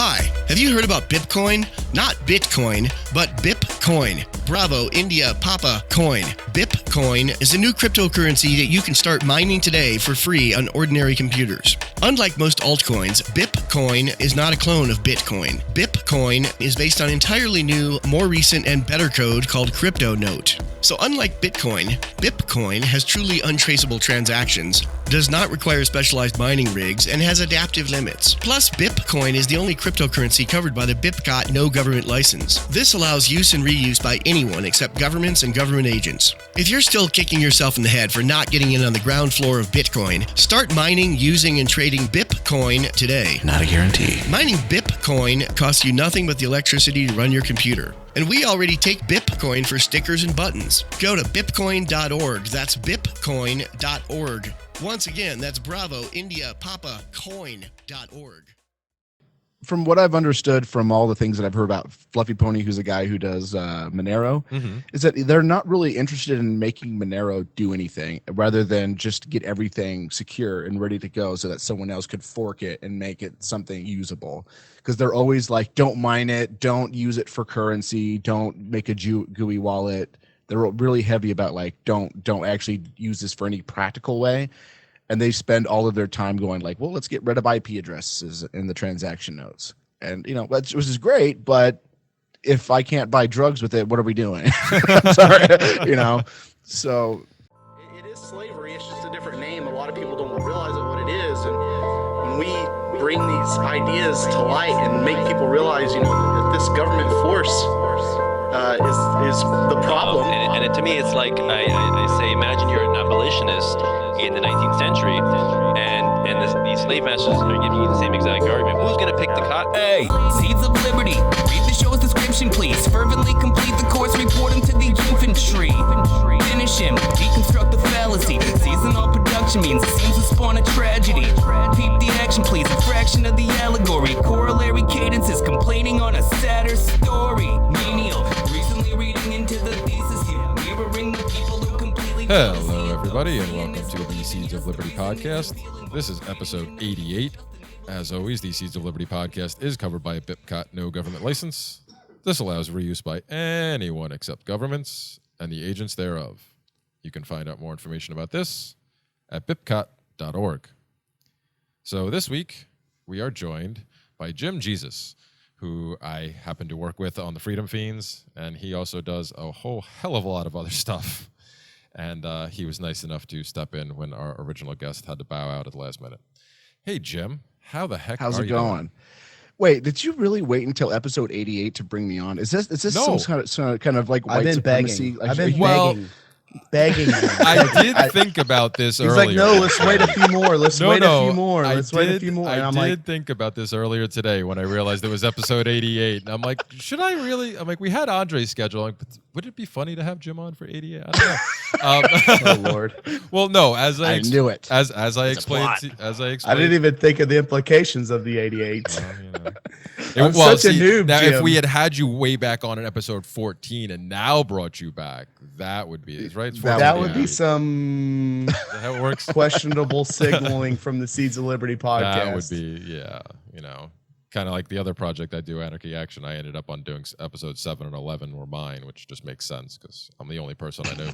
Hi, have you heard about BipCoin? Not Bitcoin, but BipCoin. Bravo, India, Papa, Coin. BipCoin is a new cryptocurrency that you can start mining today for free on ordinary computers. Unlike most altcoins, BipCoin is not a clone of Bitcoin. BipCoin is based on entirely new, more recent, and better code called cryptonote. So unlike Bitcoin, BipCoin has truly untraceable transactions, does not require specialized mining rigs, and has adaptive limits. Plus, BipCoin is the only cryptocurrency covered by the BipCoin no government license. This allows use and reuse by anyone except governments and government agents. If you're still kicking yourself in the head for not getting in on the ground floor of Bitcoin, start mining, using, and trading BipCoin today. Not a guarantee. Mining BipCoin costs you nothing but the electricity to run your computer. And we already take BipCoin for stickers and buttons. Go to bipcoin.org. That's bipcoin.org. Once again, that's Bravo, India, Papa, coin.org. From what I've understood from all the things that I've heard about Fluffy Pony, who's a guy who does Monero, is that they're not really interested in making Monero do anything rather than just get everything secure and ready to go so that someone else could fork it and make it something usable. Because they're always like, don't mine it, don't use it for currency, don't make a GUI wallet. They're really heavy about like, don't actually use this for any practical way. And they spend all of their time going like, well, let's get rid of IP addresses in the transaction notes. And, you know, which is great, but if I can't buy drugs with it, what are we doing? I'm sorry, you know, so. It is slavery. It's just a different name. A lot of people don't realize what it is. And when we bring these ideas to light and make people realize, you know, that this government force is the problem. And to me, it's like I say, imagine you're an abolitionist in the 19th century, and these slave masters are giving you the same exact argument. Who's going to pick the cotton? Hey, Seeds of Liberty, read the show's description, please. Fervently complete the course, report him to the infantry. Finish him, deconstruct the fallacy. Seasonal production means it seems to spawn a tragedy. Peep the action, please, a fraction of the allegory. Corollary cadences, complaining on a sadder story. Menial, recently reading into the thesis here, mirroring the people who completely... Hello, everybody, and welcome to the Seeds of Liberty podcast. This is episode 88. As always, the Seeds of Liberty podcast is covered by a BipCoin no government license. This allows reuse by anyone except governments and the agents thereof. You can find out more information about this at bipcoin.org. So this week, we are joined by Jim Jesus, who I happen to work with on the Freedom Feens, and he also does a whole hell of a lot of other stuff. And he was nice enough to step in when our original guest had to bow out at the last minute. Hey, Jim, how the heck How's are it you going? doing? Wait, did you really wait until episode 88 to bring me on? Is this No. some kind of like white I've been supremacy? begging. Like, I've been Well, begging. I did think about this He's earlier. like, no, let's wait a few more. Let's wait a few more. Let's wait a few more. And I'm I like, did think about this earlier today when I realized it was episode 88. And I'm like, should I really? I'm like, we had Andre scheduling, but would it be funny to have Jim on for 88? I don't know. oh Lord, Well, no, as I knew it. As I explained, I didn't even think of the implications of the 88. I'm such a noob, now, Jim. if we had you way back on in episode 14 and now brought you back, that would be right. It's 14, That would yeah. be some Is that how it works. questionable signaling from the Seeds of Liberty podcast. That would be, yeah, you know, kind of like the other project I do, Anarchy Action. I ended up on doing episodes 7 and 11 were mine, which just makes sense because I'm the only person I know.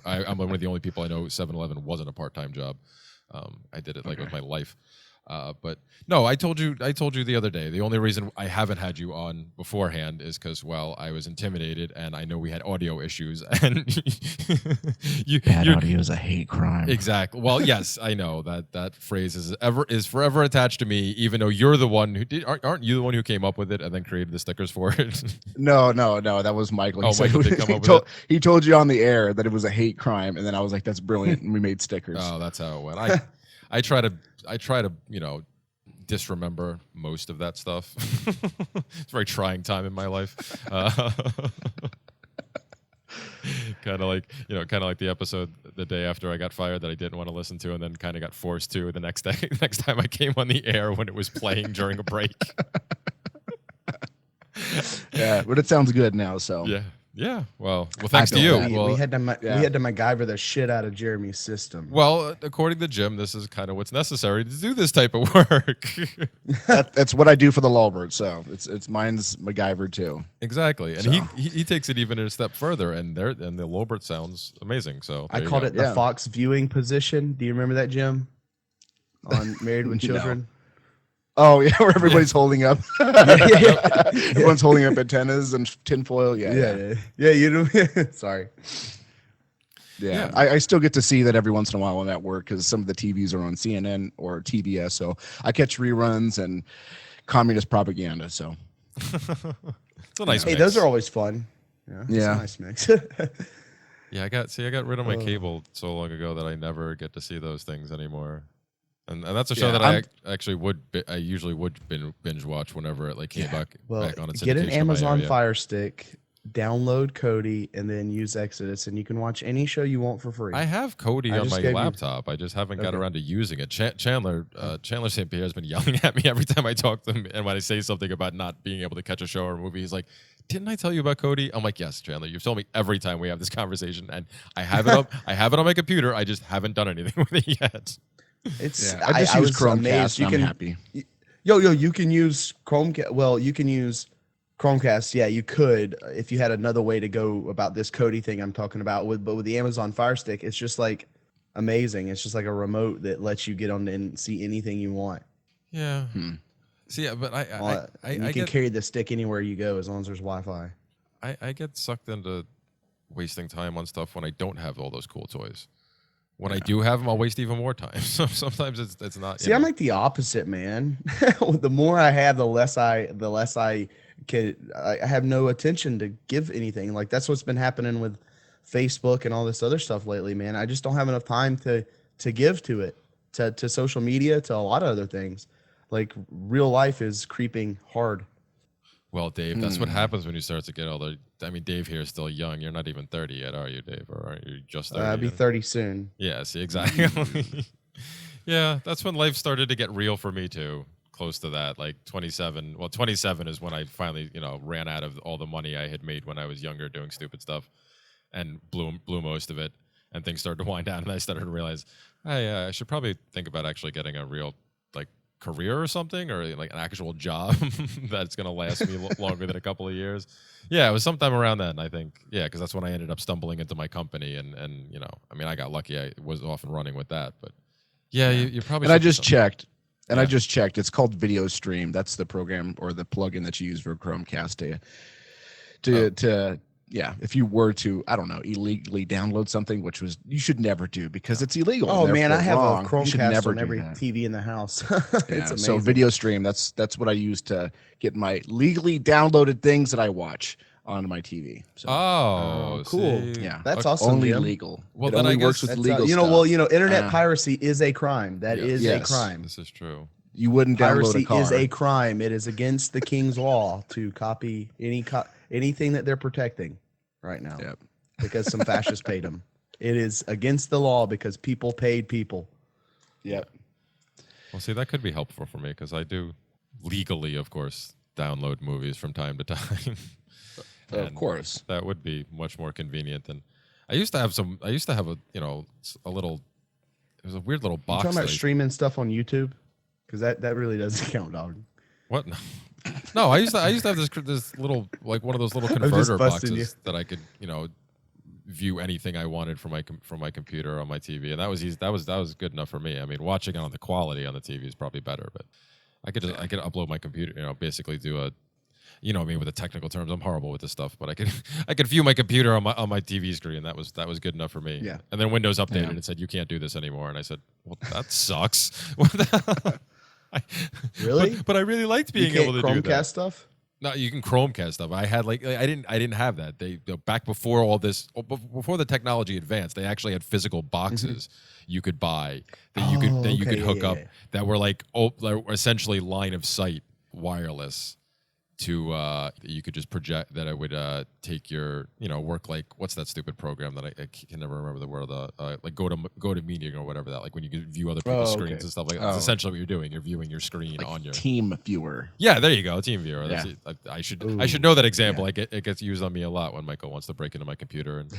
I'm one of the only people I know. 7-11 wasn't a part-time job. I did it like with my life. But no, I told you the other day, the only reason I haven't had you on beforehand is because, well, I was intimidated and I know we had audio issues and Audio is a hate crime. Exactly. Well, yes, I know that phrase is forever attached to me, even though you're the one who did. Aren't you the one who came up with it and then created the stickers for it? No, that was Michael. Oh, Michael did come up with it? He told you on the air that it was a hate crime, and then I was like, that's brilliant, and we made stickers. Oh, that's how it went. I try to, you know, disremember most of that stuff. It's a very trying time in my life. Kind of like the episode the day after I got fired that I didn't want to listen to and then kind of got forced to the next day, next time I came on the air when it was playing during a break. Yeah, but it sounds good now, so. Yeah. Yeah. Well, thanks to you. We had to MacGyver the shit out of Jeremy's system. Well, according to Jim, this is kind of what's necessary to do this type of work. That's what I do for the Lolberts. So it's mine's MacGyver too. Exactly, and he takes it even a step further, and the Lolbert sounds amazing. So I called it the Fox viewing position. Do you remember that, Jim? On Married with Children. Oh yeah, where everybody's holding up. Everyone's holding up antennas and tinfoil. Yeah. You know. Sorry. Yeah. I still get to see that every once in a while when I'm at work because some of the TVs are on CNN or TBS, so I catch reruns and communist propaganda. So it's a nice. Hey, mix. Those are always fun. Yeah. It's a nice mix. Yeah, I got rid of my cable so long ago that I never get to see those things anymore. And that's a show that I usually would binge watch whenever it came back on its get an Amazon Fire Stick, download Kodi, and then use Exodus, and you can watch any show you want for free. I have Kodi on my laptop. I just haven't got around to using it. Chandler St. Pierre has been yelling at me every time I talk to him, and when I say something about not being able to catch a show or a movie, he's like, "Didn't I tell you about Kodi?" I'm like, "Yes, Chandler. You've told me every time we have this conversation, and I have it up. I have it on my computer. I just haven't done anything with it yet." It's I just use Chromecast. I'm happy. You can use Chromecast. Well, you can use Chromecast. Yeah, you could if you had another way to go about this Kodi thing I'm talking about. But with the Amazon Fire Stick, it's just like amazing. It's just like a remote that lets you get on and see anything you want. Yeah. See, but I can carry the stick anywhere you go as long as there's Wi-Fi. I get sucked into wasting time on stuff when I don't have all those cool toys. When I do have them, I'll waste even more time. So sometimes it's not. See, I'm like the opposite, man. The more I have, the less I have no attention to give anything. Like that's what's been happening with Facebook and all this other stuff lately, man. I just don't have enough time to give to it, to social media, to a lot of other things. Like real life is creeping hard. Well, Dave, that's what happens when you start to get older. I mean, Dave here is still young. You're not even 30 yet, are you, Dave? Or are you just 30? I'll be 30 soon. Yeah, see, exactly. Yeah, that's when life started to get real for me, too. Close to that, like 27. Well, 27 is when I finally, ran out of all the money I had made when I was younger doing stupid stuff and blew most of it. And things started to wind down, and I started to realize, I should probably think about actually getting a real, career or something, or like an actual job that's going to last me longer than a couple of years. Yeah, it was sometime around then, I think. Yeah, because that's when I ended up stumbling into my company, and I got lucky. I was off and running with that, but yeah. You probably. And I just checked. It's called Video Stream. That's the program or the plugin that you use for Chromecast to if you were to, I don't know, illegally download something, which you should never do because it's illegal. Oh man, I have a Chromecast on every TV in the house. It's amazing. So Video Stream, that's what I use to get my legally downloaded things that I watch on my TV. So, cool. See? Yeah, that's awesome. Only legal. Well, it then only I works guess with legal stuff. Internet piracy is a crime. That is a crime. This is true. You wouldn't download piracy a car. Is a crime. It is against the king's law to copy anything that they're protecting right now. Yep. Because some fascists paid them. It is against the law because people paid people. Yep. Well, see, that could be helpful for me because I do legally, of course, download movies from time to time. Of course. That would be much more convenient than I used to have a little. It was a weird little box. You talking about streaming stuff on YouTube? Because that really doesn't count, dog. What? No, I used to have this little, like one of those little converter boxes that I could view anything I wanted from my computer on my TV, and that was easy. That was good enough for me. I mean, watching it on the quality on the TV is probably better, but I could upload my computer. Basically do a. With the technical terms, I'm horrible with this stuff, but I could view my computer on my TV screen. That was good enough for me. Yeah. And then Windows updated and said you can't do this anymore, and I said, well, that sucks. What the Really? But I really liked being able to do that. Chromecast stuff? No, you can Chromecast stuff. I had I didn't have that. They back before all this, before the technology advanced, they actually had physical boxes you could buy that you could hook up that were essentially line of sight wireless. you could just project that it would take your work, like what's that stupid program that I can never remember the word of the like go to meeting or whatever, that like when you can view other people's screens and stuff like that. That's essentially what you're doing. You're viewing your screen like on your Team Viewer. Yeah, there you go, Team Viewer. Yeah. I should know that example. It gets used on me a lot when Michael wants to break into my computer and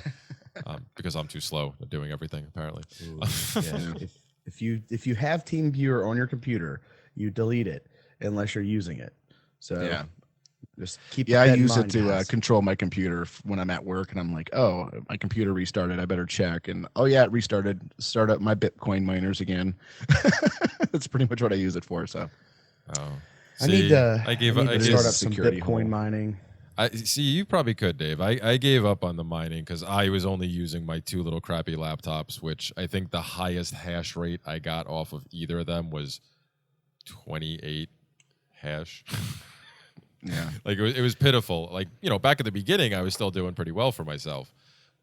because I'm too slow at doing everything apparently. Yeah. If you have Team Viewer on your computer, you delete it unless you're using it. So yeah. Just keep I that in use mind, it to guys. control my computer when I'm at work, and I'm like, oh, my computer restarted. I better check. And oh yeah, it restarted. Start up my Bitcoin miners again. That's pretty much what I use it for. So, I need to start up some security Bitcoin hole. mining. I see. You probably could, Dave. I gave up on the mining because I was only using my two little crappy laptops, which I think the highest hash rate I got off of either of them was 28 hash. Yeah, like it was pitiful. Like back at the beginning, I was still doing pretty well for myself,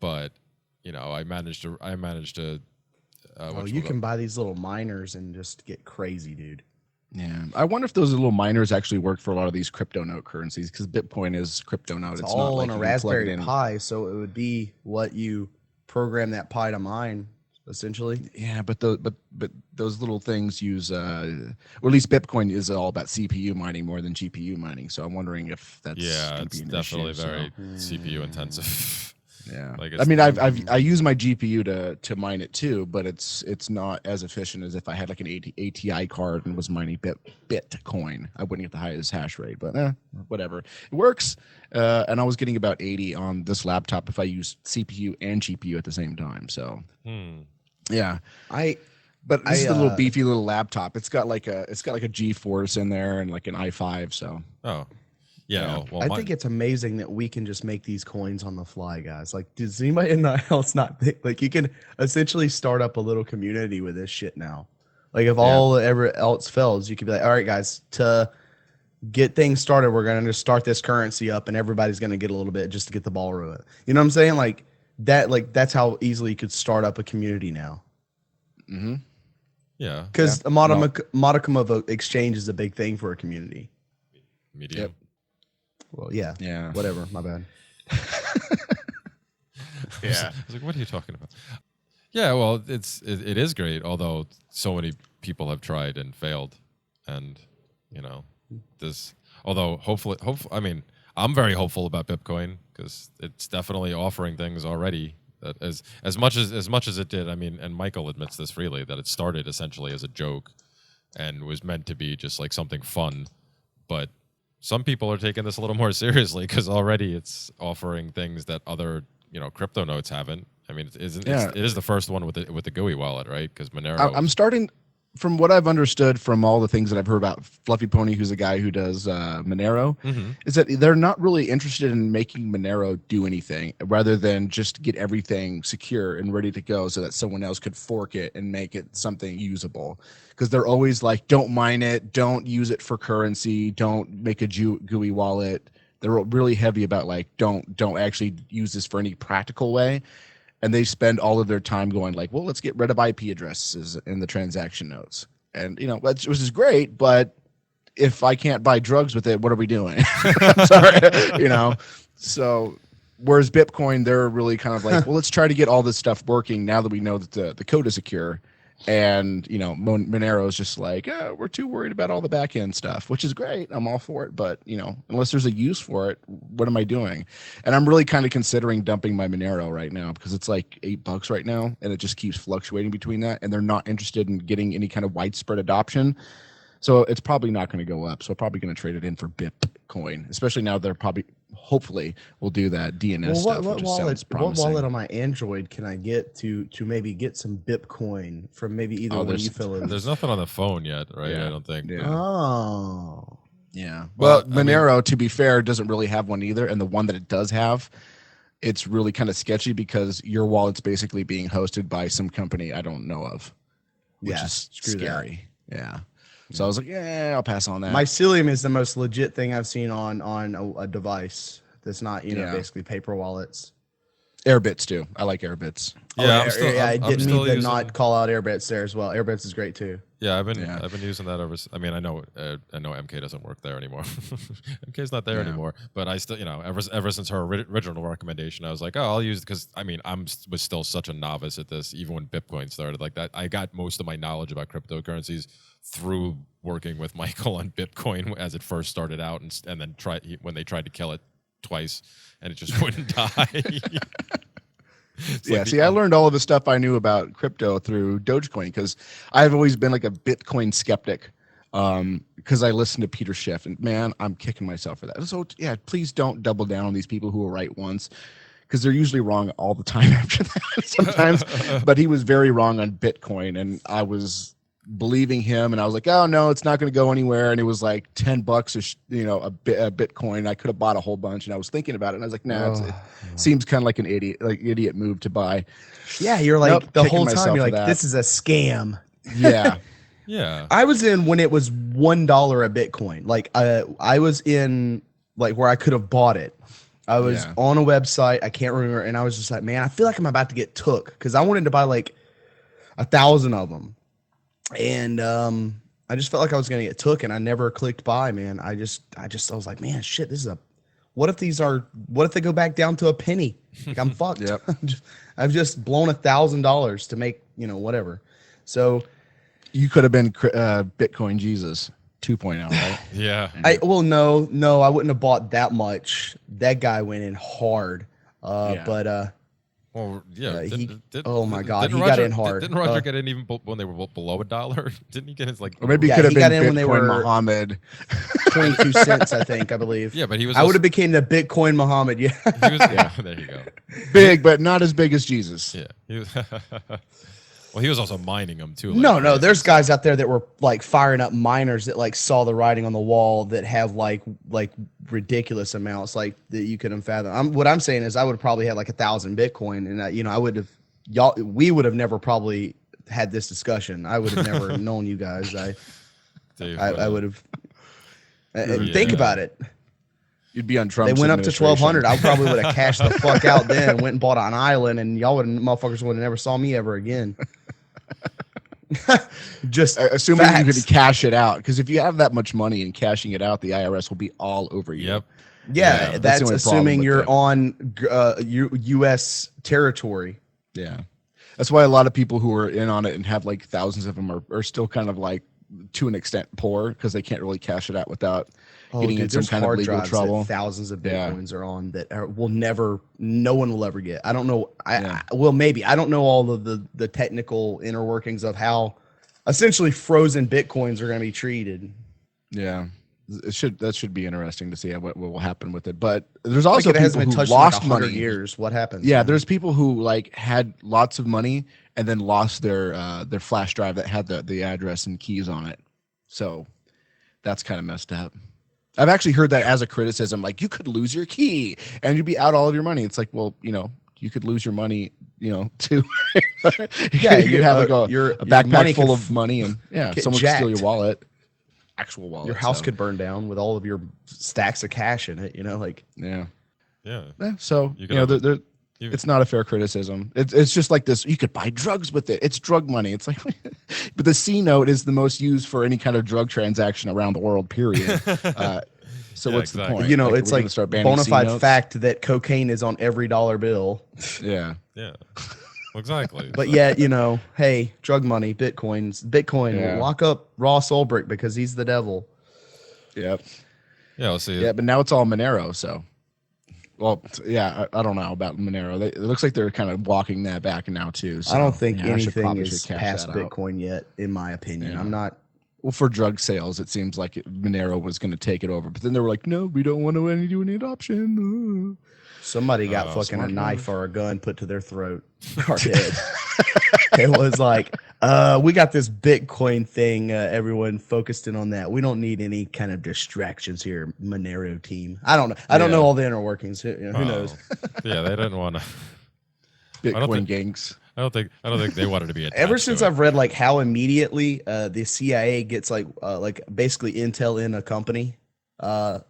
but I managed to. You can buy these little miners and just get crazy, dude. Yeah, I wonder if those little miners actually work for a lot of these cryptonote currencies, because Bitcoin is cryptonote. It's not all like on a you can plug it Raspberry in. Pi, so it would be what you program that Pi to mine, essentially. Yeah, but those little things use, or at least Bitcoin is all about CPU mining more than GPU mining. So I'm wondering if that's gonna it's be an definitely issue, very CPU intensive. Yeah, Like I mean, I use my GPU to mine it too, but it's not as efficient as if I had like an ATI card and was mining Bitcoin. I wouldn't get the highest hash rate, but whatever, it works. And I was getting about 80 on this laptop if I use CPU and GPU at the same time. So yeah, but this is a little beefy little laptop. It's got like a GeForce in there and like an i5. So yeah. Well, I think it's amazing that we can just make these coins on the fly, guys. Like, does anybody else not think like you can essentially start up a little community with this shit now? Like, if all ever else fails, you could be like, all right, guys, to get things started, we're gonna just start this currency up, and everybody's gonna get a little bit just to get the ball rolling. You know what I'm saying? Like that. Like that's how easily you could start up a community now. Mm-hmm. Yeah, because a modicum of exchange is a big thing for a community. Medium. Yep. Well, yeah, whatever. My bad. Yeah, I was like, what are you talking about? Yeah, well, it is great, although so many people have tried and failed, and hopefully, I mean, I'm very hopeful about BipCoin because it's definitely offering things already that as much as it did. I mean, and Michael admits this freely that it started essentially as a joke and was meant to be just like something fun, but some people are taking this a little more seriously because already it's offering things that other crypto notes haven't. I mean, it is the first one with the GUI wallet, right? Because Monero. I'm starting, from what I've understood from all the things that I've heard about Fluffy Pony, who's a guy who does Monero, is that they're not really interested in making Monero do anything, rather than just get everything secure and ready to go so that someone else could fork it and make it something usable. Because they're always like, don't mine it, don't use it for currency, don't make a GUI wallet. They're really heavy about like, don't actually use this for any practical way. And they spend all of their time going like, well, let's get rid of IP addresses in the transaction notes. And, which is great, but if I can't buy drugs with it, what are we doing? Sorry, So whereas Bitcoin, they're really kind of like, well, let's try to get all this stuff working now that we know that the code is secure. And, Monero is just like, we're too worried about all the back end stuff, which is great. I'm all for it. But, unless there's a use for it, what am I doing? And I'm really kind of considering dumping my Monero right now because it's like $8 right now. And it just keeps fluctuating between that. And they're not interested in getting any kind of widespread adoption. So it's probably not going to go up. So I'm probably going to trade it in for BipCoin, especially now they're hopefully will do that DNS stuff. What wallet on my Android can I get to maybe get some BipCoin from maybe either one you fellas? There's nothing on the phone yet, right? Yeah. I don't think. Yeah. Oh. Yeah. Well, Monero, to be fair, doesn't really have one either. And the one that it does have, it's really kind of sketchy because your wallet's basically being hosted by some company I don't know of, which is scary. Yeah. So I was like, I'll pass on that. Mycelium is the most legit thing I've seen on a device that's not, basically paper wallets. Airbits too. I like Airbits. Yeah, I didn't mean to not call out Airbits there as well. Airbits is great too. Yeah, I've been using that ever. I mean, I know MK doesn't work there anymore. MK's not there anymore. But I still, ever since her original recommendation, I was like, oh, I'll use it because I mean, was still such a novice at this. Even when BipCoin started, like that, I got most of my knowledge about cryptocurrencies through working with Michael on BipCoin as it first started out, and then when they tried to kill it twice, and it just wouldn't die. I learned all of the stuff I knew about crypto through Dogecoin because I've always been like a Bitcoin skeptic because I listened to Peter Schiff, and man, I'm kicking myself for that. So yeah, please don't double down on these people who are right once because they're usually wrong all the time after that sometimes. But he was very wrong on Bitcoin, and I was believing him, and I was like, oh no, it's not going to go anywhere. And it was like $10 a Bitcoin. I could have bought a whole bunch, and I was thinking about it, and I was like, nah, it seems kind of like an idiot move to buy. Yeah, you're like the whole time you're like, that. This is a scam. Yeah. Yeah. I was in when it was $1 a Bitcoin. Like I was in like where I could have bought it. I was on a website, I can't remember, and I was just like, man, I feel like I'm about to get took because I wanted to buy like 1,000 of them. And I just felt like I was gonna get took, and I never clicked buy, man. I was like, man, shit, what if they go back down to a penny? Like I'm fucked. Yep. I've just blown $1,000 to make, whatever. So you could have been Bitcoin Jesus 2.0, right? Yeah. No, I wouldn't have bought that much. That guy went in hard. But well, yeah. oh my God, he Roger, got in hard. Didn't Roger get in even when they were below $1? Didn't he get his like? Or maybe he could have been in Bitcoin when they were Mohammed. 22 cents, I think, I believe. Yeah, but he was. I would have became the Bitcoin Mohammed. Yeah. Yeah, there you go. Big, but not as big as Jesus. Yeah. He was well, he was also mining them too. No, there's guys out there that were like firing up miners that like saw the writing on the wall that have like ridiculous amounts like that you couldn't fathom. What I'm saying is I would have probably had like 1,000 Bitcoin, and I would have we would have never probably had this discussion. I would have never known you guys. I would have. Think about it. You'd be on Trump's They went up to 1,200. I probably would have cashed the fuck out then, went and bought an island, and motherfuckers would have never saw me ever again. Just assuming facts. you could cash it out, because if you have that much money and cashing it out, the IRS will be all over you. Yep. Yeah, that's the only assuming you're problem on U.S. territory. Yeah, that's why a lot of people who are in on it and have like thousands of them are still kind of like to an extent poor because they can't really cash it out without getting in some kind of legal trouble. Thousands of Bitcoins are on that no one will ever get. I don't know. Maybe I don't know all of the technical inner workings of how essentially frozen Bitcoins are going to be treated. Yeah, that should be interesting to see what will happen with it. But there's also people who lost money. Years. What happens? Yeah, there's people who like had lots of money and then lost their flash drive that had the address and keys on it. So that's kind of messed up. I've actually heard that as a criticism, like you could lose your key and you'd be out all of your money. It's like, well, you could lose your money, too. you have like a backpack full of money and someone could steal your wallet. Actual wallet. Your house could burn down with all of your stacks of cash in it, Yeah. So, it's not a fair criticism. It's just like this. You could buy drugs with it. It's drug money. It's like, but the C note is the most used for any kind of drug transaction around the world, period. So what's the point? It's like bona fide fact that cocaine is on every dollar bill. Yeah. Yeah. Well, exactly. But hey, drug money, Bitcoin, lock up Ross Ulbricht because he's the devil. Yep. Yeah, let's see. Yeah, but now it's all Monero, so. Well, yeah, I don't know about Monero. It looks like they're kind of walking that back now too. So, I don't think anything is past Bitcoin yet, in my opinion. Yeah. I'm not. Well, for drug sales, it seems like Monero was going to take it over, but then they were like, "No, we don't want to do any adoption." Somebody got fucking a knife or a gun put to their throat or dead. It was like, we got this Bitcoin thing. Everyone focused in on that. We don't need any kind of distractions here, Monero team. I don't know. I don't know all the inner workings. Who knows? Yeah, they didn't want to. Bitcoin gangs. I don't think they wanted to be attached. Ever since I've read like how immediately the CIA gets like basically intel in a company, I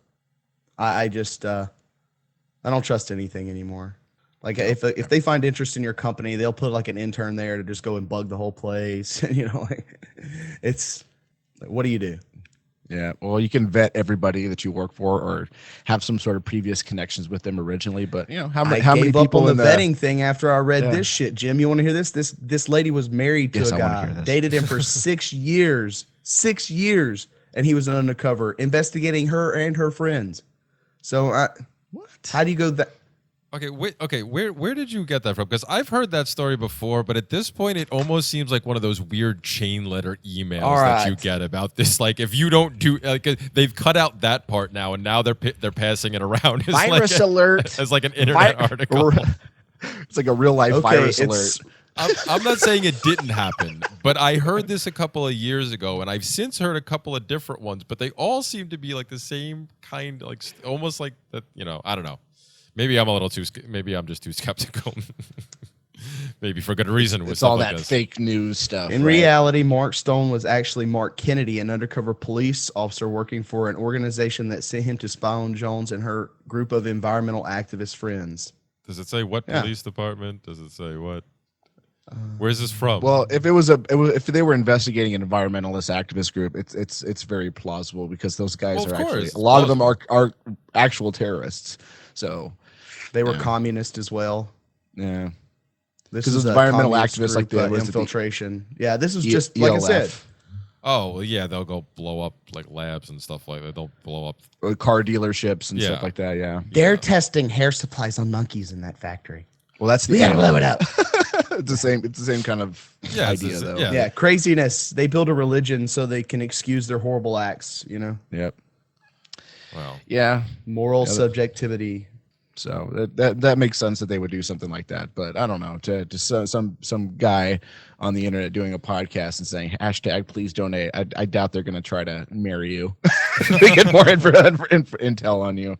don't trust anything anymore. Like if they find interest in your company, they'll put like an intern there to just go and bug the whole place. You know, like it's like, what do you do? Yeah, well, you can vet everybody that you work for, or have some sort of previous connections with them originally. But you know, how many gave up people on in the vetting thing after I read this shit, Jim? You want to hear this? This lady was married to Yes, a I wanna guy, hear this. dated him for 6 years, and he was undercover investigating her and her friends. So how do you go that? Okay, wait. Okay, where did you get that from? Because I've heard that story before, but at this point, it almost seems like one of those weird chain letter emails that you get about this. Like, if you don't do, like, they've cut out that part now, and now they're passing it around as Virus like alert as like an internet article. It's like a real life virus alert. I'm not saying it didn't happen, but I heard this a couple of years ago, and I've since heard a couple of different ones, but they all seem to be like the same kind, like almost like that. You know, I don't know. Maybe I'm just too skeptical. Maybe for good reason. It's all that fake news stuff. In reality, Mark Stone was actually Mark Kennedy, an undercover police officer working for an organization that sent him to spy on Jones and her group of environmental activist friends. Does it say what police department? Does it say what? Where's this from? Well, if if they were investigating an environmentalist activist group, it's very plausible because those guys are actually a lot of them are actual terrorists. So they were communist as well. Yeah, this is environmental activists like the infiltration. Yeah, this is just like ELF. I said. Oh well, yeah, they'll go blow up like labs and stuff like that. They'll blow up car dealerships and stuff like that. Yeah, they're testing hair supplies on monkeys in that factory. Well, that's we gotta blow it up. It's the same kind of idea, though. Yeah, craziness. They build a religion so they can excuse their horrible acts. You know. Yep. Wow. Yeah. Moral subjectivity. So that makes sense that they would do something like that. But I don't know. Just some guy on the internet doing a podcast and saying #please donate. I doubt they're going to try to marry you. They get more intel on you.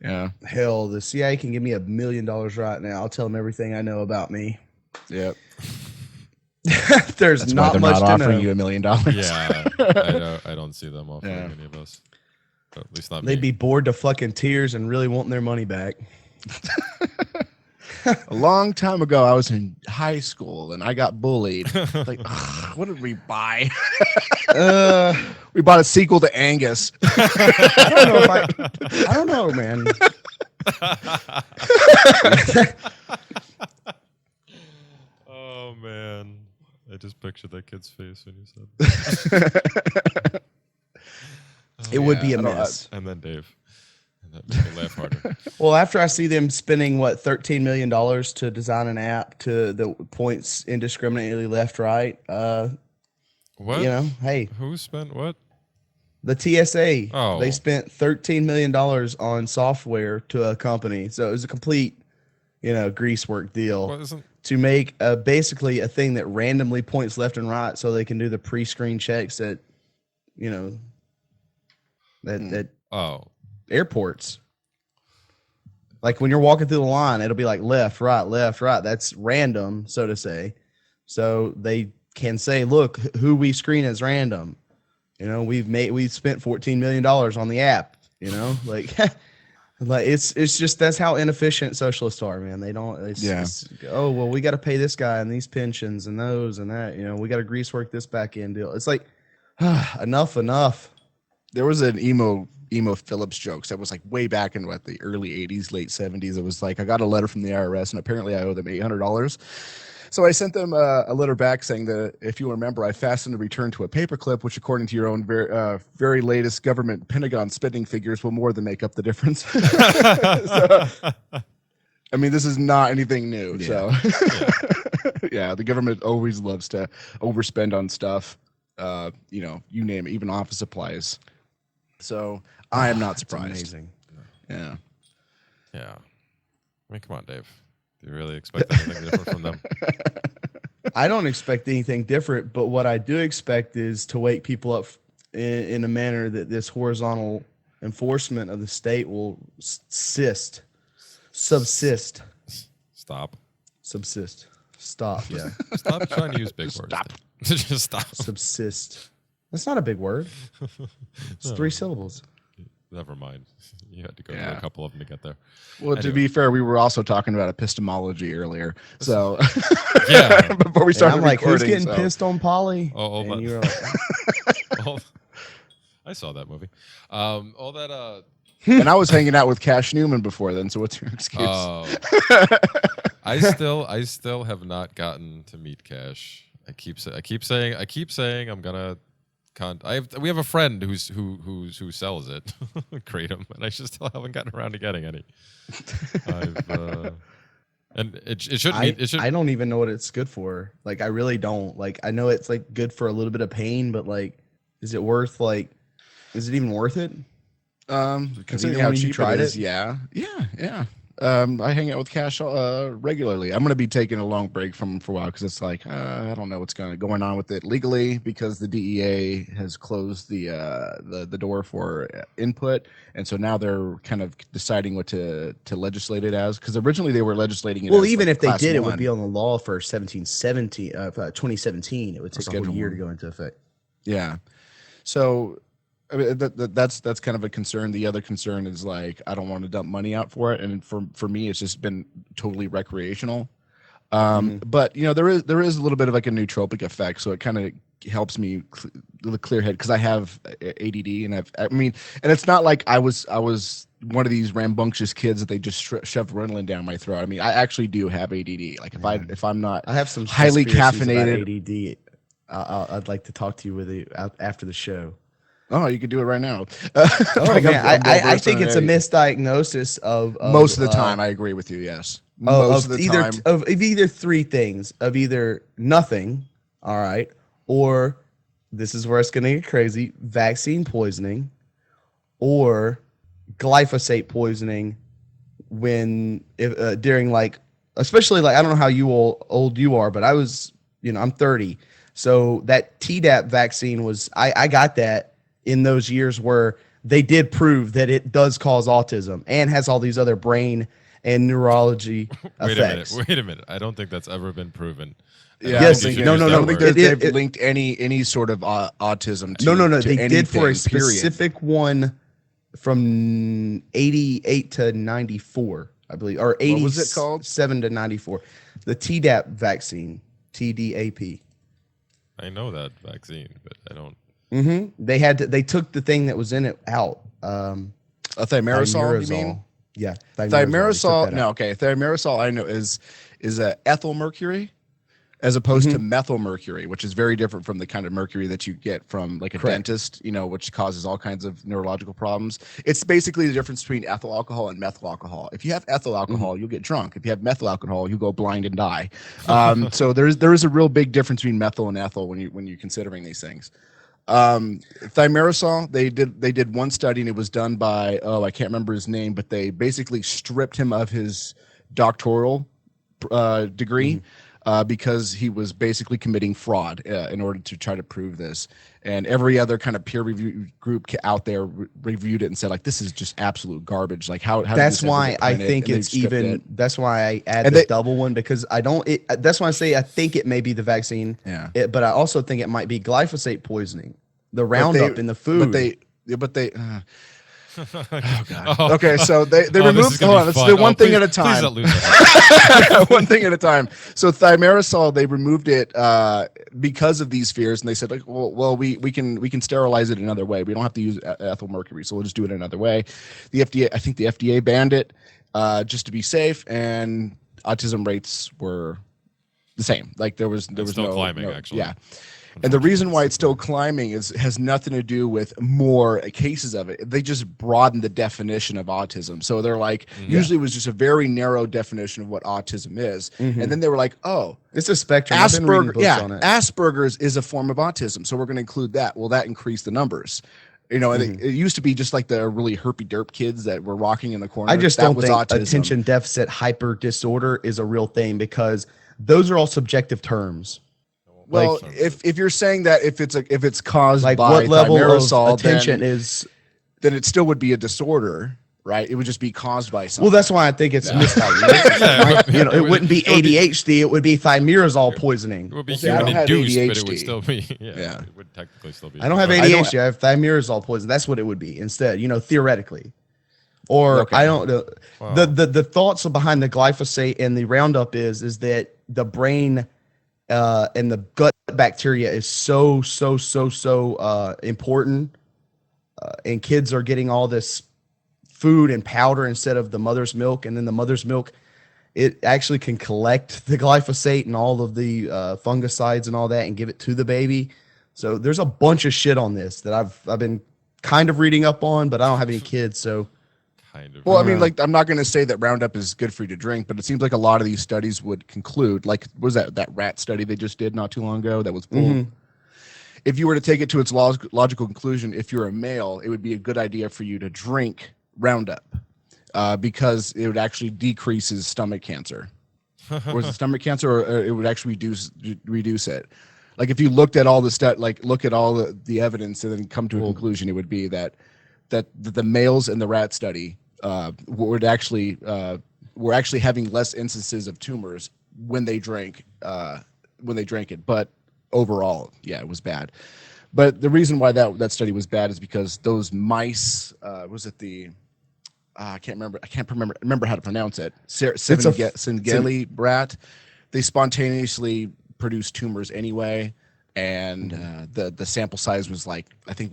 Yeah. Hell, the CIA can give me $1 million right now. I'll tell them everything I know about me. Yep. That's not much not to offering know. you $1 million. Yeah, I don't see them offering any of us. At least not They'd me. be bored to fucking tears and really wanting their money back. A long time ago, I was in high school and I got bullied. Like, what did we buy? We bought a sequel to Angus. I don't know, man. Oh man, I just pictured that kid's face when you said that. It would be a mess. And then Dave. And that made me laugh harder. Well, after I see them spending $13 million to design an app to the points indiscriminately left, right. What? You know, hey. Who spent what? The TSA. Oh. They spent $13 million on software to a company. So it was a complete, greasework deal to make basically a thing that randomly points left and right so they can do the pre-screen checks at, at airports. Like when you're walking through the line, it'll be like left, right. That's random, so to say. So they can say, look, who we screen as random. We've spent $14 million on the app, like it's just, that's how inefficient socialists are, man. They don't, we got to pay this guy and these pensions and those and that, we got to grease work this back end deal. It's like, enough. There was an emo Phillips jokes that was like way back in the early 80s, late 70s. It was like, I got a letter from the IRS and apparently I owe them $800. So I sent them a letter back saying that if you remember, I fastened a return to a paperclip, which according to your own very latest government Pentagon spending figures will more than make up the difference. So, I mean, this is not anything new. Yeah. So yeah, the government always loves to overspend on stuff. You name it, even office supplies. So I am not surprised. Amazing. Yeah. Yeah. I mean, come on, Dave. Do you really expect anything different from them? I don't expect anything different, but what I do expect is to wake people up in a manner that this horizontal enforcement of the state will subsist. Stop. Subsist. Stop. Yeah. Stop trying to use big words. Stop. Just stop. Subsist. That's not a big word. It's 3 syllables. Never mind. You had to go to a couple of them to get there. Well, to be fair, we were also talking about epistemology earlier. So yeah, before we And started I'm like, who's recording, getting pissed on Polly? Oh, And you're like, I saw that movie. All that. And I was hanging out with Cash Newman before then. So what's your excuse? I still have not gotten to meet Cash. I keep saying I'm gonna. We have a friend who sells it, Kratom, and I just still haven't gotten around to getting any. And it should. I don't even know what it's good for. Like, I really don't. Like, I know it's like good for a little bit of pain, but like, is it worth is it even worth it? Considering how cheap it is, yeah. I hang out with Cash regularly. I'm going to be taking a long break from him for a while because it's like I don't know what's going on with it legally because the DEA has closed the door for input, and so now they're kind of deciding what to legislate it as. Because originally they were legislating it. Well, as, even like, if they class did, it one. would be on the law for 2017. It would take a whole Schedule year one. to go into effect. Yeah. So I mean, that's kind of a concern. The other concern is like I don't want to dump money out for it, and for me, it's just been totally recreational. But you know, there is a little bit of like a nootropic effect, so it kind of helps me with a clear head because I have ADD, and and it's not like I was one of these rambunctious kids that they just shoved Ritalin down my throat. I mean, I actually do have ADD. Like if I'm not, I have some highly conspiracies about caffeinated. ADD. I'd like to talk to you with it after the show. Oh, you could do it right now. Man, I think it's a misdiagnosis of most of the time. I agree with you. Yes, most of the time of either three things: of either nothing, all right, or this is where it's going to get crazy: vaccine poisoning, or glyphosate poisoning. During especially I don't know how old you are, but I was, I'm 30, so that Tdap vaccine was I got that in those years where they did prove that it does cause autism and has all these other brain and neurology effects. Wait a minute. I don't think that's ever been proven. Yeah, Yes, no. I don't think they've linked any sort of autism to No. to They did for a anything, period. specific one from 88 to 94, I believe, or 87 What was it called? to 94. The Tdap vaccine, TDAP. I know that vaccine, but I don't. They took the thing that was in it out. A thimerosal, you mean? Yeah, Thimerosal. No, okay. Thimerosal, I know is ethyl mercury, as opposed to methyl mercury, which is very different from the kind of mercury that you get from like a dentist, which causes all kinds of neurological problems. It's basically the difference between ethyl alcohol and methyl alcohol. If you have ethyl alcohol, you'll get drunk. If you have methyl alcohol, you go blind and die. So there is a real big difference between methyl and ethyl when you're considering these things. Thimerosal, they did one study, and it was done by I can't remember his name, but they basically stripped him of his doctoral degree because he was basically committing fraud in order to try to prove this. And every other kind of peer review group out there reviewed it and said, like, this is just absolute garbage. Like, how that's why I think it's even. That's why I add the double one, because I don't. That's why I say I think it may be the vaccine. Yeah. But I also think it might be glyphosate poisoning, the Roundup in the food. But they. Oh God. Okay, so they removed. Hold on, let's do one thing at a time. Please don't lose that. One thing at a time. So thimerosal, they removed it because of these fears, and they said, like, well, we can sterilize it another way. We don't have to use ethyl mercury, so we'll just do it another way. I think the FDA banned it just to be safe, and autism rates were the same. Like there was still climbing, actually. Yeah. And the reason why it's still climbing has nothing to do with more cases of it. They just broadened the definition of autism. So they're like, usually it was just a very narrow definition of what autism is. And then they were like, oh, it's a spectrum. I've been reading books on it. Asperger's is a form of autism. So we're going to include that. Well, that increased the numbers. And it used to be just like the really herpy derp kids that were rocking in the corner. I just don't think autism. Attention deficit hyper disorder is a real thing, because those are all subjective terms. Well, if you're saying that if it's caused like by what level thimerosal, of attention then it still would be a disorder. right? It would just be caused by something. Well, that's why I think it's misdiagnosed. It wouldn't be ADHD. It would be thimerosal poisoning. It would be See, I don't human have induced, but it ADHD. would still be. Yeah. It would technically still be. I don't have ADHD. I have thimerosal poison. That's what it would be instead. theoretically. Or Okay. I don't know. Wow. The thoughts behind the glyphosate and the Roundup is that the brain and the gut bacteria is so important, and kids are getting all this food and powder instead of the mother's milk, and then the mother's milk, it actually can collect the glyphosate and all of the fungicides and all that and give it to the baby. So there's a bunch of shit on this that I've been kind of reading up on, but I don't have any kids, so. Kind of. Well, I mean, like, I'm not going to say that Roundup is good for you to drink, but it seems like a lot of these studies would conclude, like, what was that rat study they just did not too long ago that was pulled? If you were to take it to its logical conclusion, if you're a male, it would be a good idea for you to drink Roundup because it would actually decreases stomach cancer. Or is it stomach cancer, or it would actually reduce it? Like, if you looked at all the look at all the evidence and then come to a conclusion, it would be that the males in the rat study were actually having less instances of tumors when they drank it. But overall, yeah, it was bad. But the reason why that study was bad is because those mice, was it the I can't remember how to pronounce it. Singeli rat. They spontaneously produce tumors anyway, and the sample size was I think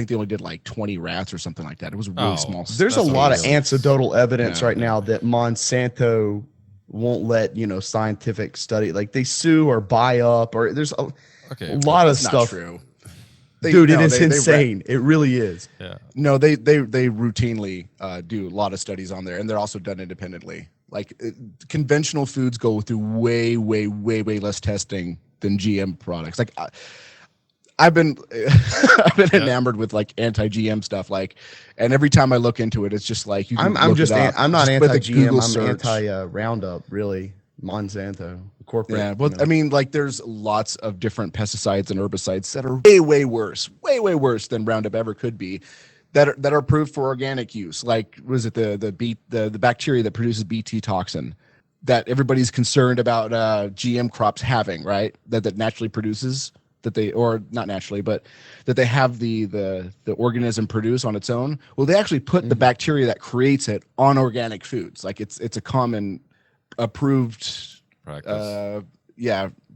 they only did like 20 rats or something like that. It was a really small. There's a lot of anecdotal evidence right now that Monsanto won't let scientific study, like they sue or buy up, or there's a lot of stuff. Not true. Dude, it is insane. It really is. Yeah. No, they routinely do a lot of studies on there, and they're also done independently. Like conventional foods go through way less testing than GM products. Like I've been enamored with like anti-GM stuff. Like, and every time I look into it, it's just like I'm not anti-GM. I'm anti-Roundup. Really, Monsanto, corporate. Yeah, well, I mean, like, there's lots of different pesticides and herbicides that are way worse than Roundup ever could be, that are approved for organic use. Like, was it the bacteria that produces Bt toxin that everybody's concerned about GM crops having, right? That naturally produces, or not naturally, but that they have the organism produce on its own. Well, they actually put the bacteria that creates it on organic foods. Like, it's a common approved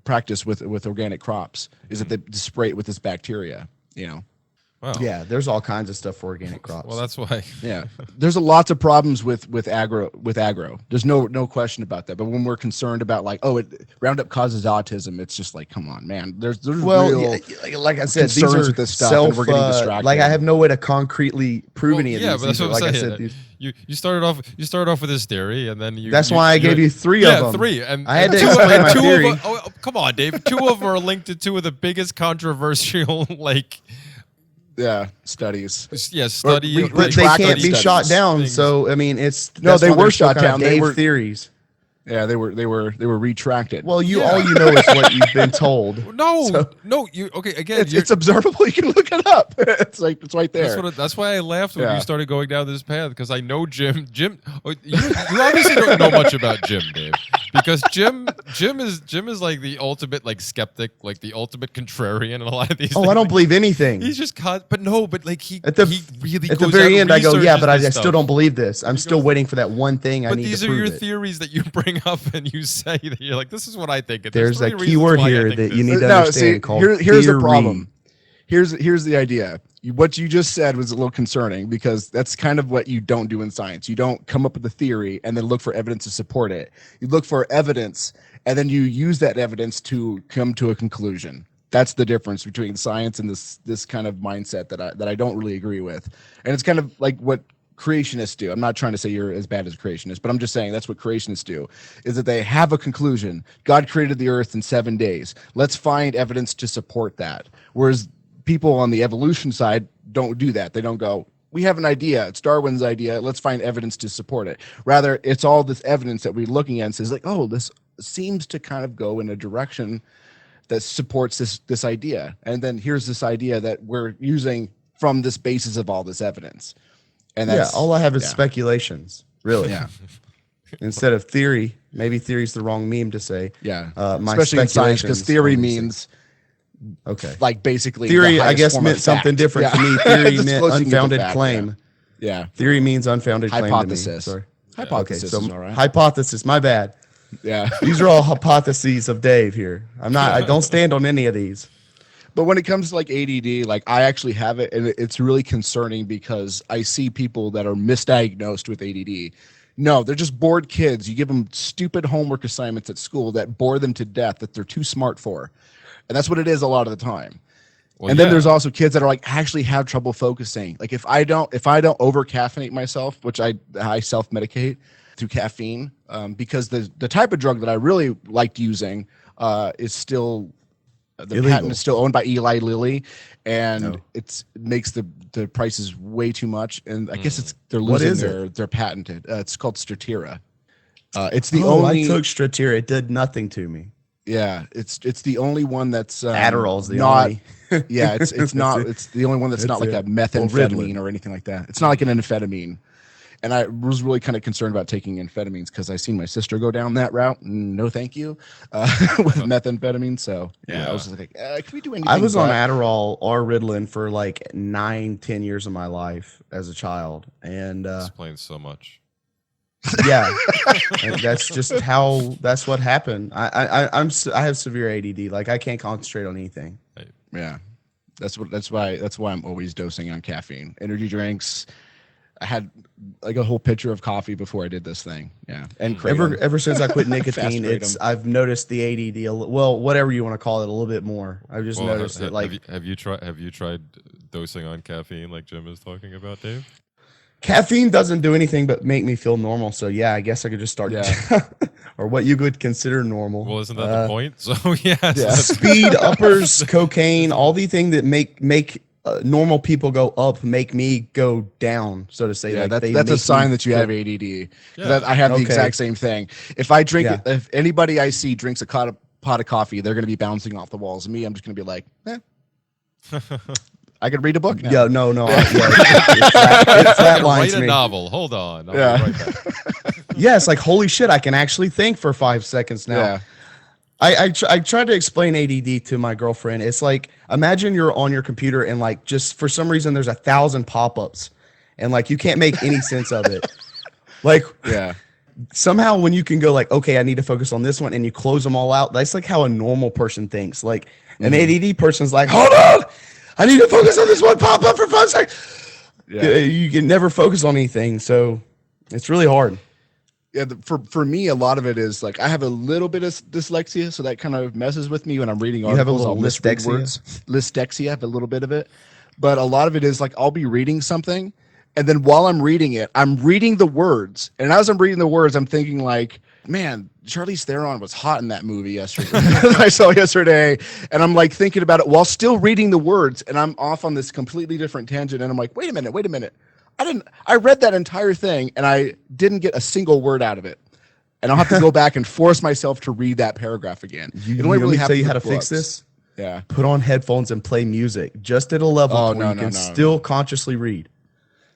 practice with organic crops is that they spray it with this bacteria, Wow. Yeah, there's all kinds of stuff for organic crops. Well, that's why. Yeah, there's lots of problems with agro. There's no question about that. But when we're concerned about Roundup causes autism, it's just like, come on, man. There's real like I said, these concerns are with this stuff, and we're getting distracted. Like, I have no way to concretely prove any of these. Yeah, but that's what I'm like saying. I said, You started off with this theory, and then that's why I gave you three of them. Yeah, three. And I had to explain my theory. Come on, Dave. Two of them are linked to two of the biggest controversial studies. Yeah, study. But they can't be shot down. So I mean, they were shot down. They were theories. Yeah, they were retracted. Well, all you know is what you've been told. No. Again, it's observable. You can look it up. It's right there. That's why I laughed when you started going down this path, because I know Jim. You obviously don't know much about Jim, Dave, because Jim is like the ultimate skeptic, like the ultimate contrarian in a lot of these. Oh, things. I don't believe anything. He's just he really at the very end I go, yeah, but I still don't believe this. I'm still waiting for that one thing I need to prove. But these are your theories that you bring up and you say that you're like, this is what I think. There's a key word here that you need to understand called here's the problem. Here's the idea. What you just said was a little concerning, because that's kind of what you don't do in science. You don't come up with a theory and then look for evidence to support it. You look for evidence and then you use that evidence to come to a conclusion. That's the difference between science and this kind of mindset that I don't really agree with. And it's kind of like what creationists do. I'm not trying to say you're as bad as creationists, but I'm just saying that's what creationists do, is that they have a conclusion. God created the earth in 7 days. Let's find evidence to support that. Whereas people on the evolution side don't do that. They don't go, we have an idea. It's Darwin's idea. Let's find evidence to support it. Rather, it's all this evidence that we're looking at and says, like, oh, this seems to kind of go in a direction that supports this idea. And then here's this idea that we're using from this basis of all this evidence. And yeah, all I have is yeah. speculations, really. Yeah. Instead of theory, maybe theory's the wrong meme to say. Yeah. My Especially in science, because speculations theory on these means okay. like basically Theory, the I highest guess, form meant of something fact. different Yeah. to me. Theory Just meant close you can get the unfounded fact, claim. Yeah. Theory means unfounded Hypothesis. claim to me. Sorry. Hypothesis Okay, so is all right. hypothesis, my bad. Yeah. These are all hypotheses of Dave here. I don't stand on any of these. But when it comes to like ADD, like I actually have it, and it's really concerning because I see people that are misdiagnosed with ADD. No, they're just bored kids. You give them stupid homework assignments at school that bore them to death that they're too smart for. And that's what it is a lot of the time. Well, and then there's also kids that are like actually have trouble focusing. Like if I don't over caffeinate myself, which I self-medicate through caffeine, because the type of drug that I really liked using is still the patent is still owned by Eli Lilly, and it makes the prices way too much. And I guess they're losing their patented. It's called Stratera. It's the only. I took Stratera. It did nothing to me. Yeah, it's the only one that's Adderall's the not. only. Yeah, it's not. It's the only one that's not like a methamphetamine or anything like that. It's not like an amphetamine. And I was really kind of concerned about taking amphetamines because I seen my sister go down that route. And no, thank you, with methamphetamine. So I was like, can we do anything? I was on Adderall or Ritalin for like 9-10 years of my life as a child, and explains so much. Yeah, that's just that's what happened. I have severe ADD. Like I can't concentrate on anything. Yeah, that's why I'm always dosing on caffeine, energy drinks. I had like a whole pitcher of coffee before I did this thing. Yeah, and ever since I quit nicotine, I've noticed the ADD. Well, whatever you want to call it, a little bit more. I've just noticed it. Like, have you tried dosing on caffeine like Jim is talking about, Dave? Caffeine doesn't do anything but make me feel normal. So yeah, I guess I could just start. Or what you would consider normal. Well, isn't that the point? So yes. Speed, uppers, cocaine, all the things that make normal people go up make me go down, so to say. Yeah, like that's a sign that you have ADD. Yeah. I have the exact same thing. If I drink it, if anybody I see drinks a pot of coffee, they're going to be bouncing off the walls. Me, I'm just going to be like, I could read a book now. Yeah, no. It flatlines write a me. novel. Hold on. I'll be right back. Yeah, it's like, holy shit, I can actually think for 5 seconds now. Yeah. I tried to explain ADD to my girlfriend. It's like, imagine you're on your computer and like just for some reason there's 1,000 pop-ups and like you can't make any sense of it. Like somehow when you can go like, okay, I need to focus on this one, and you close them all out, that's like how a normal person thinks. Like an ADD person's like, hold on, I need to focus on this one pop-up for 5 seconds. Yeah. You can never focus on anything, so it's really hard. Yeah, for me, a lot of it is like I have a little bit of dyslexia, so that kind of messes with me when I'm reading articles. You have a little Dyslexia, I have a little bit of it, but a lot of it is like I'll be reading something, and then while I'm reading it, I'm reading the words, and as I'm reading the words, I'm thinking like, man, Charlize Theron was hot in that movie yesterday. I saw yesterday, and I'm like thinking about it while still reading the words, and I'm off on this completely different tangent, and I'm like, wait a minute. I read that entire thing and I didn't get a single word out of it. And I'll have to go back and force myself to read that paragraph again. You really tell you how to fix this? Yeah. Put on headphones and play music just at a level where you can still consciously read.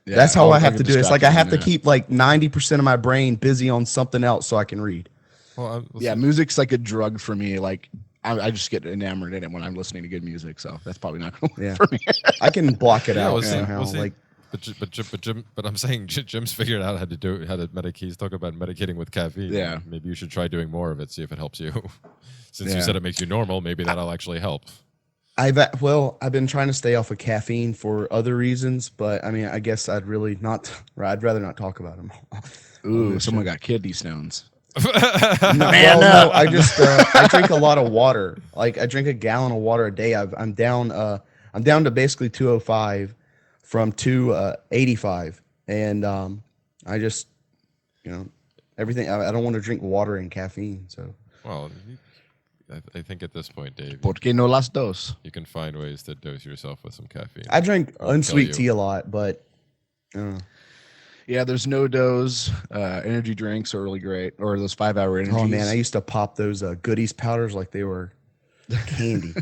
Yeah, that's how I have to do it. It's like I have to keep like 90% of my brain busy on something else so I can read. Well, music's like a drug for me. Like I just get enamored in it when I'm listening to good music. So that's probably not going to work for me. I can block it out somehow. But I'm saying Jim's figured out how to medicate. He's talking about medicating with caffeine. Yeah. Maybe you should try doing more of it. See if it helps you. Since you said it makes you normal, maybe that'll actually help. I've been trying to stay off of caffeine for other reasons, but I mean, I guess I'd rather not talk about them. Ooh, someone got kidney stones. No, I just I drink a lot of water. Like I drink a gallon of water a day. I'm down to basically 205 from 285, and I just everything. I don't want to drink water and caffeine. So I think at this point, Dave, ¿Por qué no las dos? You can find ways to dose yourself with some caffeine. I drink unsweet tea a lot, but yeah, there's no dose. Energy drinks are really great, or those 5-hour energies. Oh man, I used to pop those goodies powders like they were candy.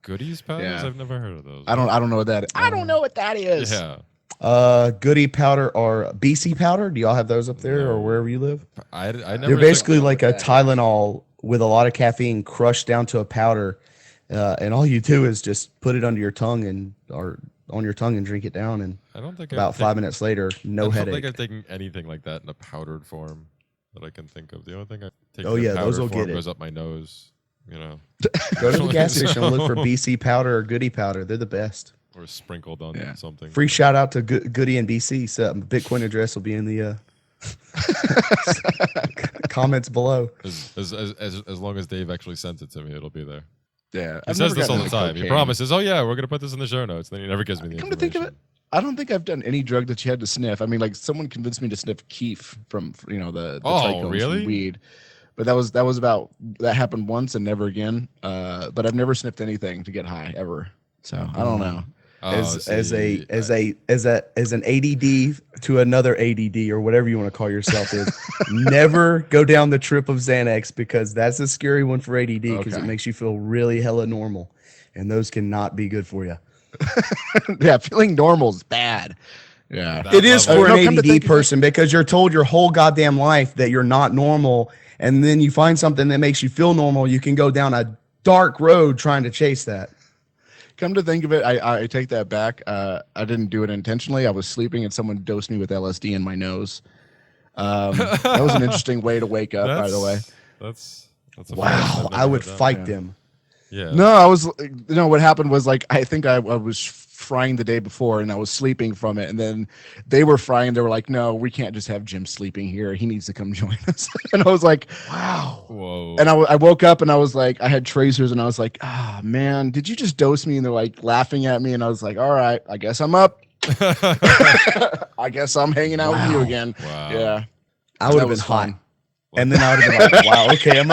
Goodies powders? Yeah. I've never heard of those. I don't know what that is. I don't know what that is. Yeah. Goody powder or BC powder. Do y'all have those up there or wherever you live? I never. They're basically like a Tylenol with a lot of caffeine crushed down to a powder, and all you do is just put it under your tongue or on your tongue and drink it down. And I don't think about 5 minutes later, no headache. I don't think I've taken anything like that in a powdered form that I can think of. The only thing I take those will get it. goes up my nose. You know, go to the gas station and look for BC powder or Goody powder. They're the best. Or sprinkled on something. Free shout out to Goody and BC. So Bitcoin address will be in the comments below. As long as Dave actually sent it to me, it'll be there. Yeah, he says this all the time. He promises, "Oh yeah, we're gonna put this in the show notes." Then he never gives me the information. Come to think of it, I don't think I've done any drug that you had to sniff. I mean, like someone convinced me to sniff keef from the trichomes from weed, but that happened once and never again. But I've never sniffed anything to get high ever. So I don't know. As an ADD to another ADD or whatever you want to call yourself is never go down the trip of Xanax, because that's a scary one for ADD because it makes you feel really hella normal, and those cannot be good for you. Yeah, feeling normal is bad. Yeah, it is for an ADD person because you're told your whole goddamn life that you're not normal, and then you find something that makes you feel normal. You can go down a dark road trying to chase that. Come to think of it, I take that back. I didn't do it intentionally. I was sleeping and someone dosed me with LSD in my nose. That was an interesting way to wake up, by the way. That's wow. I would fight them. Yeah. No, what happened was like, I think I was frying the day before and I was sleeping from it. And then they were frying. They were like, no, we can't just have Jim sleeping here. He needs to come join us. And I was like, wow. Whoa. And I woke up and I was like, I had tracers and I was like, ah, man, did you just dose me? And they're like laughing at me. And I was like, all right, I guess I'm up. I guess I'm hanging out with you again. Wow. Yeah. I would have been hot. And then I would have been like, wow, okay, I'm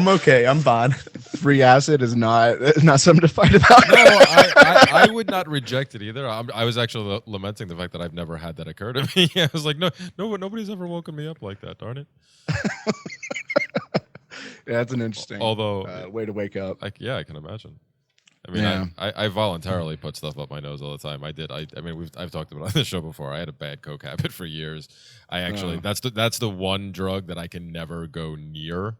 okay, I'm fine. Free acid is not something to fight about. No, I would not reject it either. I was actually lamenting the fact that I've never had that occur to me. I was like, no, nobody's ever woken me up like that, darn it. Yeah, that's an interesting way to wake up. I can imagine. I mean, I voluntarily put stuff up my nose all the time. I did. I've talked about it on the show before. I had a bad coke habit for years. That's the one drug that I can never go near.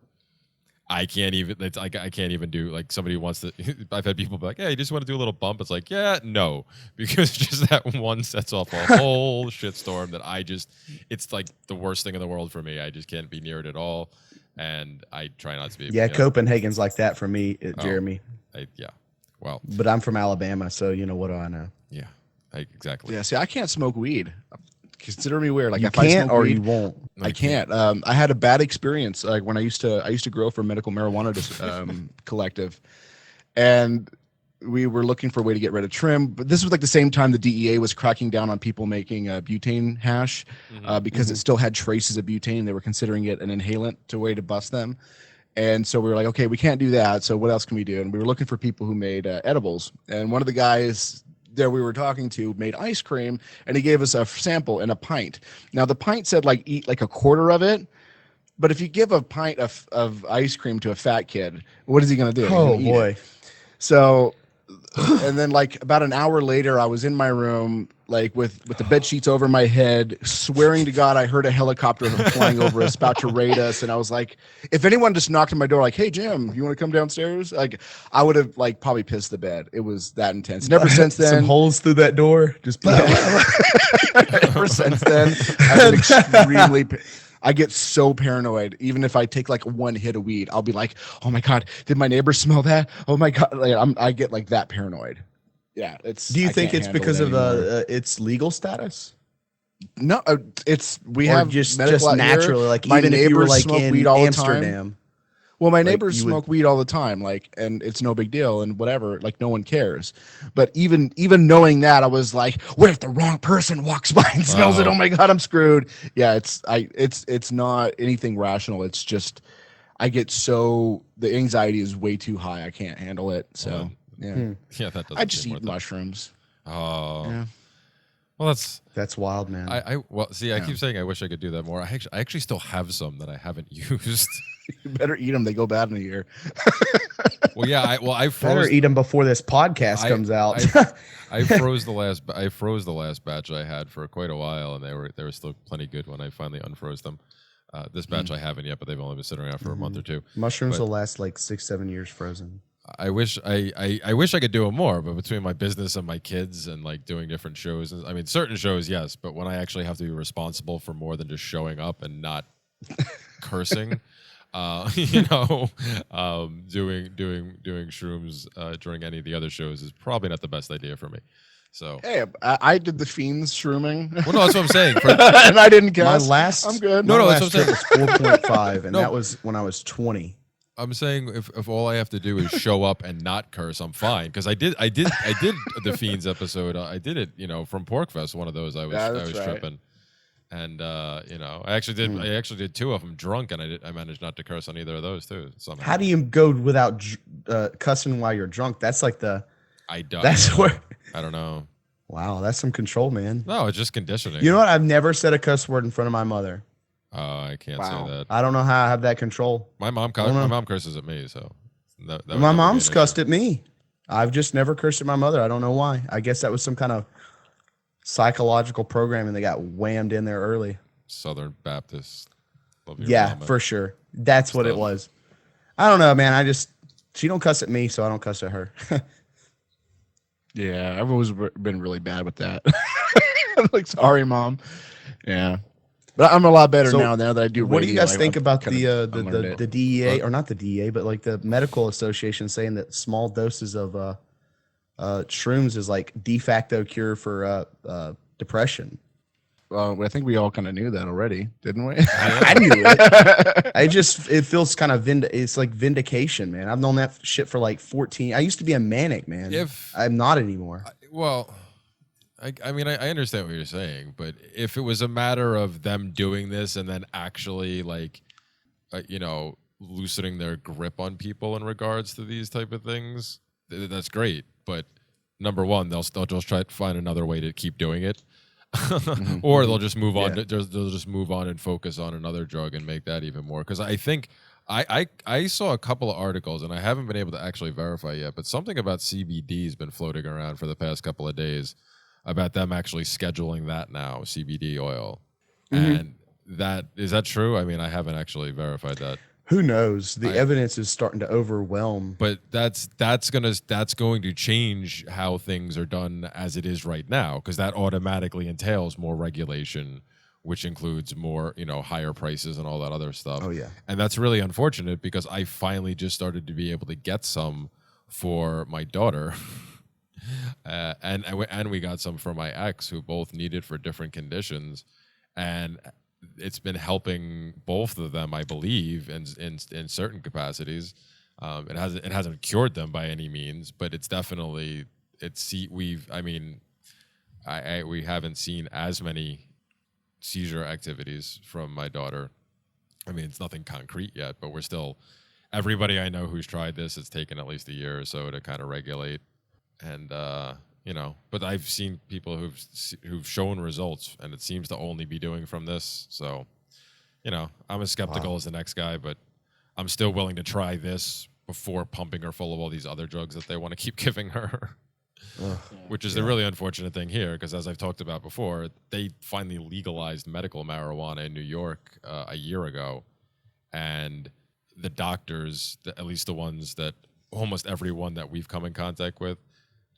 I can't even do, like, somebody wants to. I've had people be like, "Hey, you just want to do a little bump?" It's like, yeah, no, because just that one sets off a whole shitstorm that it's like the worst thing in the world for me. I just can't be near it at all, and I try not to be. Yeah, Copenhagen's like that for me, Jeremy. Well, but I'm from Alabama, so what do I know? Yeah, exactly. Yeah, see, I can't smoke weed. Consider me weird. Like, you if can't I smoke or weed, you won't. I can't. I had a bad experience. Like when I used to grow for medical marijuana collective, and we were looking for a way to get rid of trim. But this was like the same time the DEA was cracking down on people making butane hash because it still had traces of butane. They were considering it an inhalant way to bust them. And so we were like, okay, we can't do that. So what else can we do? And we were looking for people who made edibles. And one of the guys there we were talking to made ice cream, and he gave us a sample in a pint. Now the pint said like eat like a quarter of it. But if you give a pint of ice cream to a fat kid, what is he going to do? Oh, boy. So, and then like about an hour later, I was in my room, like with the bed sheets over my head, swearing to God I heard a helicopter flying over us, about to raid us. And I was like, if anyone just knocked on my door, like, hey, Jim, you want to come downstairs? Like, I would have like probably pissed the bed. It was that intense. Never since then. Some holes through that door. Just Ever since then, I've been extremely. I get so paranoid. Even if I take like one hit of weed, I'll be like, "Oh my God, did my neighbor smell that? Oh my God!" Like, I get like that paranoid. Yeah, it's. Do you think it's because of its legal status? No, we have just naturally. Like my even neighbors if you were like smoke in weed all Amsterdam. the time. Well, my neighbors smoke weed all the time, like, and it's no big deal, and whatever, like, no one cares. But even knowing that, I was like, what if the wrong person walks by and smells it? Oh my God, I'm screwed. Yeah, it's not anything rational. It's just I get the anxiety is way too high. I can't handle it. So yeah, that doesn't. I just eat mushrooms. Oh, yeah. Well, that's wild, man. I keep saying I wish I could do that more. I actually still have some that I haven't used. You better eat them. They go bad in a year. Well, yeah. I Better froze. eat them before this podcast comes out. I froze the last batch I had for quite a while, and they were still plenty good when I finally unfroze them. This batch I haven't yet, but they've only been sitting around for a month or two. Mushrooms But will last like 6-7 years frozen. I wish I could do it more, but between my business and my kids and like doing different shows, I mean, certain shows, yes, but when I actually have to be responsible for more than just showing up and not cursing, doing shrooms during any of the other shows is probably not the best idea for me. So Hey, I did the Feens shrooming. well, no, that's what I'm saying. And I didn't guess. I'm good. No, my that's last what trip was 4.5, and No. that was when I was 20. I'm saying if all I have to do is show up and not curse, I'm fine. Because I did the Fiends episode. I did it, from Porkfest. One of those I was tripping, and I actually did 2 of them drunk, and I managed not to curse on either of those too. Somehow. How do you go without cussing while you're drunk? That's like that's where. I don't know. Wow, that's some control, man. No, it's just conditioning. You know what? I've never said a cuss word in front of my mother. I can't say that. I don't know how I have that control. My mom curses at me, so that would My never mom's be an cussed issue. at me. I've just never cursed at my mother. I don't know why. I guess that was some kind of psychological programming that got whammed in there early. Southern Baptist. Love your Yeah, mama for sure. That's what it stuff. was. I don't know, man. She don't cuss at me, so I don't cuss at her. Yeah, I've always been really bad with that. Like, sorry, Mom. Yeah. But I'm a lot better So, now that I do radio. What do you guys think I've about kind of unlearned the it. DEA, or not the DEA, but like the medical association saying that small doses of shrooms is like de facto cure for depression? Well, I think we all kind of knew that already, didn't we? I knew it. It feels kind of it's like vindication, man. I've known that shit for like 14. I used to be a manic, man. I'm not anymore. Well, I mean, I understand what you're saying, but if it was a matter of them doing this and then actually like, loosening their grip on people in regards to these type of things, that's great. But number one, they'll just try to find another way to keep doing it. Or they'll just move on. Yeah. They'll just move on and focus on another drug and make that even more. Because I think I saw a couple of articles, and I haven't been able to actually verify yet, but something about CBD has been floating around for the past couple of days about them actually scheduling that now, CBD oil. And is that true? I mean, I haven't actually verified that. Who knows? The evidence is starting to overwhelm. But that's going to change how things are done as it is right now, because that automatically entails more regulation, which includes more, higher prices and all that other stuff. Oh, yeah. And that's really unfortunate, because I finally just started to be able to get some for my daughter. And we got some for my ex, who both need it for different conditions. And it's been helping both of them, I believe, in certain capacities. It hasn't cured them by any means, but it's definitely we haven't seen as many seizure activities from my daughter. I mean, it's nothing concrete yet, but we're still, everybody I know who's tried this, it's taken at least a year or so to kind of regulate. And but I've seen people who've shown results, and it seems to only be doing from this. So, I'm as skeptical as the next guy, but I'm still willing to try this before pumping her full of all these other drugs that they want to keep giving her. Which is the really unfortunate thing here, because as I've talked about before, they finally legalized medical marijuana in New York a year ago, and the doctors, at least the ones that almost everyone that we've come in contact with,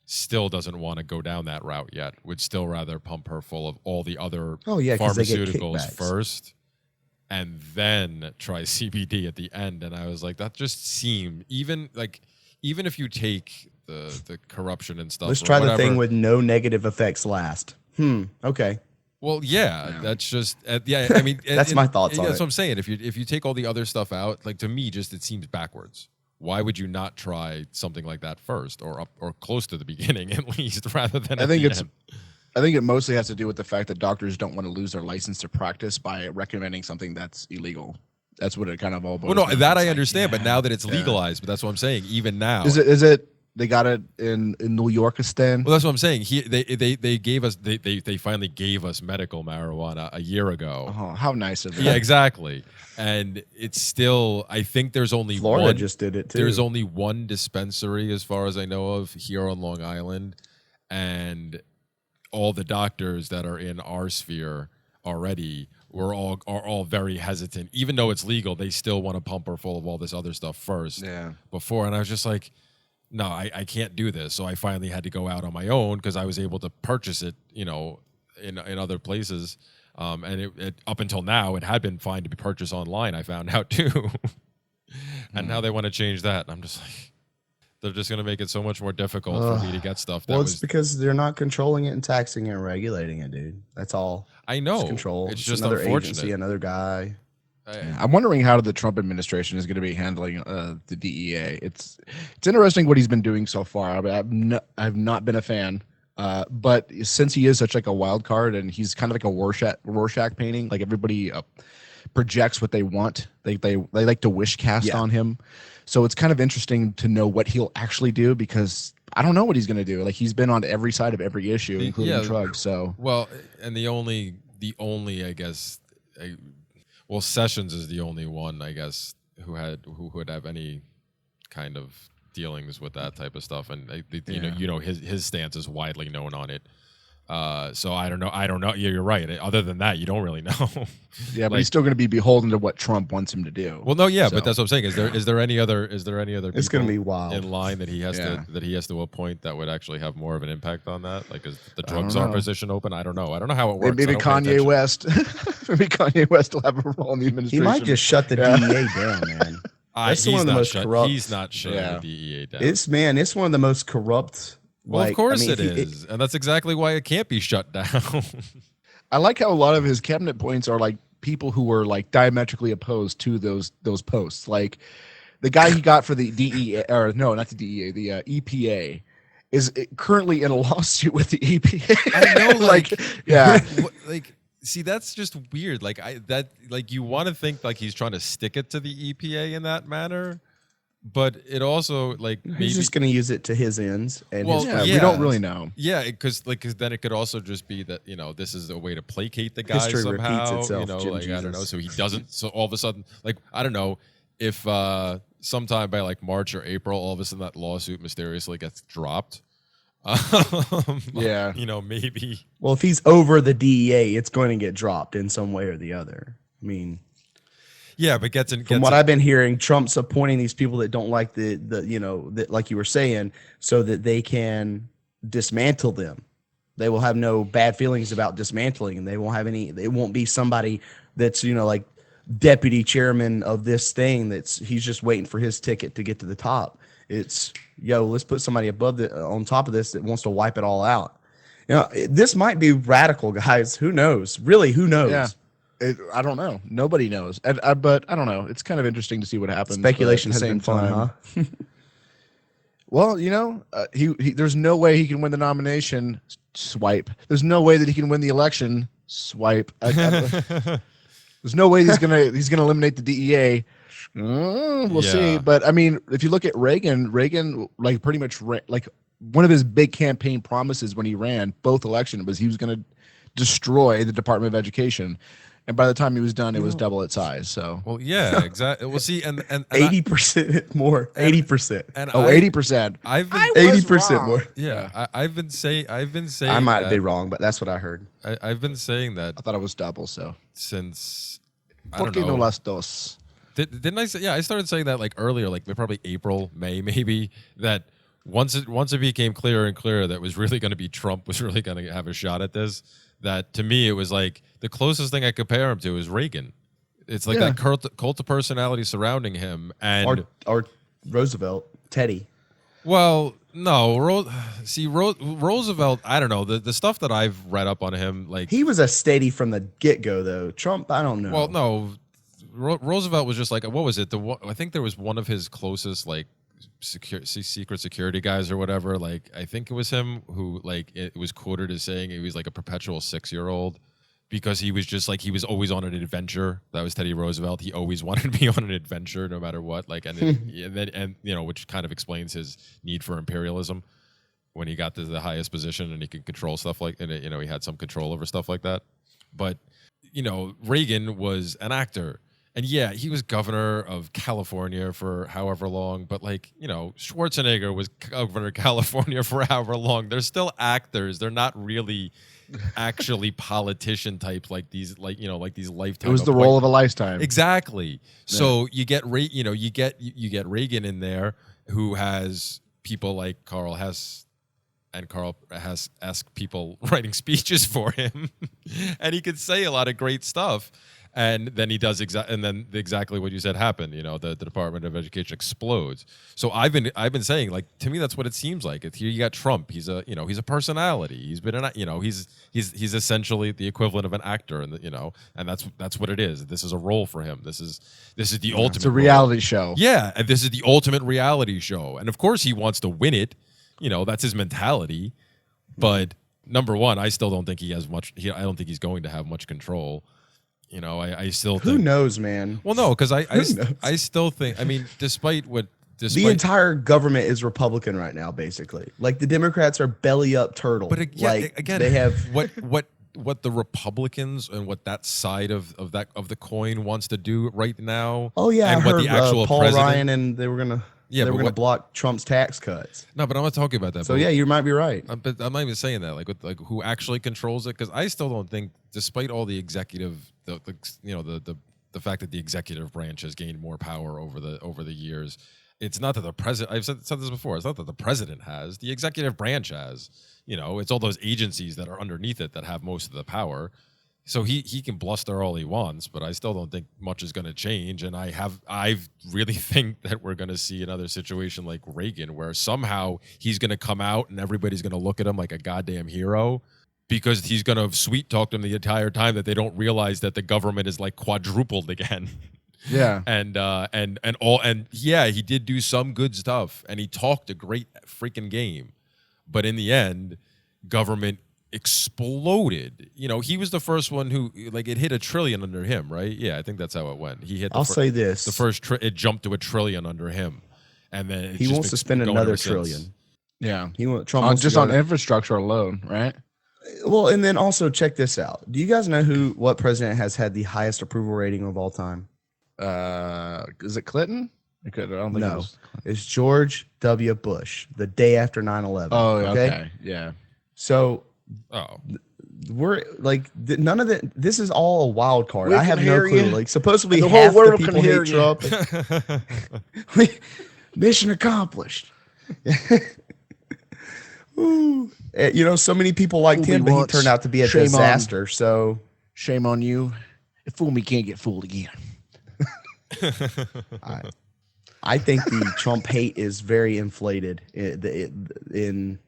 still doesn't want to go down that route yet. Would still rather pump her full of all the other 'cause they get pharmaceuticals kickbacks first and then try CBD at the end. And I was like, that just seemed, even if you take the corruption and stuff, Let's or try the whatever, thing with no negative effects last. Okay. well, yeah, that's just I mean, That's my thoughts on That's it. what I'm saying. If you take all the other stuff out, like, to me, just it seems backwards. Why would you not try something like that first, or close to the beginning at least, rather than? I think it mostly has to do with the fact that doctors don't want to lose their license to practice by recommending something that's illegal. That's what it kind of all boils Well, no, down to. that It's I like, understand, but now that it's yeah. legalized, but that's what I'm saying. Even now, Is it They got it in New Yorkistan. Well, that's what I'm saying. They gave us they finally gave us medical marijuana a year ago. Oh, how nice of them. Yeah, exactly. And it's still, I think there's only Florida one. just did it too. There's only one dispensary, as far as I know of, here on Long Island, and all the doctors that are in our sphere already are all very hesitant. Even though it's legal, they still want to pump her full of all this other stuff first. Yeah. Before, and I was just like, no, I can't do this. So I finally had to go out on my own because I was able to purchase it, in other places. And it up until now, it had been fine to be purchased online. I found out too. And now they want to change that. And I'm just like, they're just going to make it so much more difficult for me to get stuff. Well, it's because they're not controlling it and taxing it and regulating it, dude. That's all. I know. It's control. It's just another unfortunate. agency, another guy. I'm wondering how the Trump administration is going to be handling the DEA. It's interesting what he's been doing so far. I've not been a fan, but since he is such like a wild card and he's kind of like a Rorschach painting, like everybody projects what they want. They like to wish cast on him. So it's kind of interesting to know what he'll actually do because I don't know what he's going to do. Like he's been on every side of every issue, including drugs. So well, and the only I guess. Well, Sessions is the only one, I guess, who would have any kind of dealings with that type of stuff, and his stance is widely known on it. So I don't know. Yeah, you're right. Other than that, you don't really know. Yeah, but he's still going to be beholden to what Trump wants him to do. Well, no, yeah, but that's what I'm saying. Is there any other people it's going to be wild in line that he has to appoint that would actually have more of an impact on that? Like, is the drug czar position open? I don't know. I don't know how it works. Maybe Kanye West. Maybe Kanye West will have a role in the administration. He might just shut the DEA down, man. That's one of the most corrupt. He's not shutting the DEA down. It's one of the most corrupt. Well, of course it is, and that's exactly why it can't be shut down. I like how a lot of his cabinet points are like people who were like diametrically opposed to those posts. Like the guy he got for the DEA, or no, not the DEA, the EPA, is currently in a lawsuit with the EPA. I know, yeah, see, that's just weird. You want to think like he's trying to stick it to the EPA in that manner. But it also he's just going to use it to his ends, and we don't really know. Yeah, because then it could also just be that this is a way to placate the guy History somehow. repeats itself, I don't know. So he doesn't. So all of a sudden, I don't know if sometime by March or April, all of a sudden that lawsuit mysteriously gets dropped. Yeah, maybe. Well, if he's over the DEA, it's going to get dropped in some way or the other. I mean. Yeah, but from what I've been hearing, Trump's appointing these people that don't like that like you were saying, so that they can dismantle them. They will have no bad feelings about dismantling, and they won't have any. It won't be somebody that's like deputy chairman of this thing. He's just waiting for his ticket to get to the top. It's let's put somebody on top of this that wants to wipe it all out. This might be radical, guys. Who knows? Really, who knows? Yeah. I don't know. Nobody knows. But I don't know. It's kind of interesting to see what happens. Speculation has been fun, huh? Well, there's no way he can win the nomination. Swipe. There's no way that he can win the election. Swipe. There's no way he's gonna eliminate the DEA. We'll see. But I mean, if you look at Reagan pretty much one of his big campaign promises when he ran both elections was he was going to destroy the Department of Education. And by the time he was done, it was double its size. So, well, yeah, exactly. We'll see, and 80% more, 80%, and 80%. I've been 80% more. Yeah, I've been saying. I might be wrong, but that's what I heard. I've been saying that. I thought it was double. So since I don't know. No las dos? Didn't I say? Yeah, I started saying that earlier, probably April, May, maybe that. Once it became clearer and clearer that it was really going to be Trump was really going to have a shot at this. That to me it was the closest thing I compare him to is Reagan. It's that cult of personality surrounding him, and or Roosevelt, Teddy. Well, no, Roosevelt. I don't know the stuff that I've read up on him. He was a steady from the get-go, though. Trump, I don't know. Well, no, Roosevelt was just what was it? I think there was one of his closest secret security guys or whatever. I think it was him who it was quoted as saying he was a perpetual 6-year-old because he was just like, he was always on an adventure. That was Teddy Roosevelt. He always wanted to be on an adventure no matter what. Like, and which kind of explains his need for imperialism when he got to the highest position and he could control stuff like, and he had some control over stuff like that. But, Reagan was an actor. And yeah, he was governor of California for however long, but Schwarzenegger was governor of California for however long. They're still actors. They're not really actually politician types like these, like these lifetime. It was the role of a lifetime. Exactly. Yeah. So you get Reagan in there, who has people like Carl Hess, and Carl has asked people writing speeches for him, and he could say a lot of great stuff. And then he does exactly what you said happened. The Department of Education explodes. So I've been saying, like, to me that's what it seems like. Here you got Trump. He's a personality. He's been he's essentially the equivalent of an actor, and and that's what it is. This is a role for him. This is the ultimate. It's a reality show. Yeah, and this is the ultimate reality show. And of course he wants to win it. That's his mentality. But number one, I still don't think he has much. I don't think he's going to have much control. I still think. Who knows, man? Well, no, because I still think. I mean, despite the entire government is Republican right now, basically. Like the Democrats are belly up turtle. But again, they have what the Republicans and what that side of the coin wants to do right now. Oh yeah, and I what heard the actual Paul president, Ryan and they were gonna. Yeah, they were going to block Trump's tax cuts. No, but I'm not talking about that. So yeah, you might be right. But I'm not even saying that. Like, who actually controls it? Because I still don't think, despite all the executive, the fact that the executive branch has gained more power over the years, it's not that the president. I've said this before. It's not that the president has. The executive branch has. It's all those agencies that are underneath it that have most of the power. So he can bluster all he wants, but I still don't think much is going to change. And I really think that we're going to see another situation like Reagan, where somehow he's going to come out and everybody's going to look at him like a goddamn hero, because he's going to sweet talk them the entire time that they don't realize that the government is like quadrupled again. Yeah. And he did do some good stuff, and he talked a great freaking game, but in the end, government exploded. He was the first one who, like, it hit $1 trillion under him, right? Yeah, I think that's how it went. He hit. I'll say this: the first it jumped to $1 trillion under him, and then he wants to spend another $1 trillion. Yeah, Trump just on infrastructure alone, right? Well, and then also check this out. Do you guys know what president has had the highest approval rating of all time? Is it Clinton? I don't think no, it's George W. Bush. The day after 9/11. Oh, okay, yeah. So. Oh, we're like none of that. This is all a wild card. I have no clue. You. Like supposedly the half whole world the people can hate Trump. Mission accomplished. So many people liked him, but he turned out to be a disaster. So shame on you. If fool me can't get fooled again. I think the Trump hate is very inflated in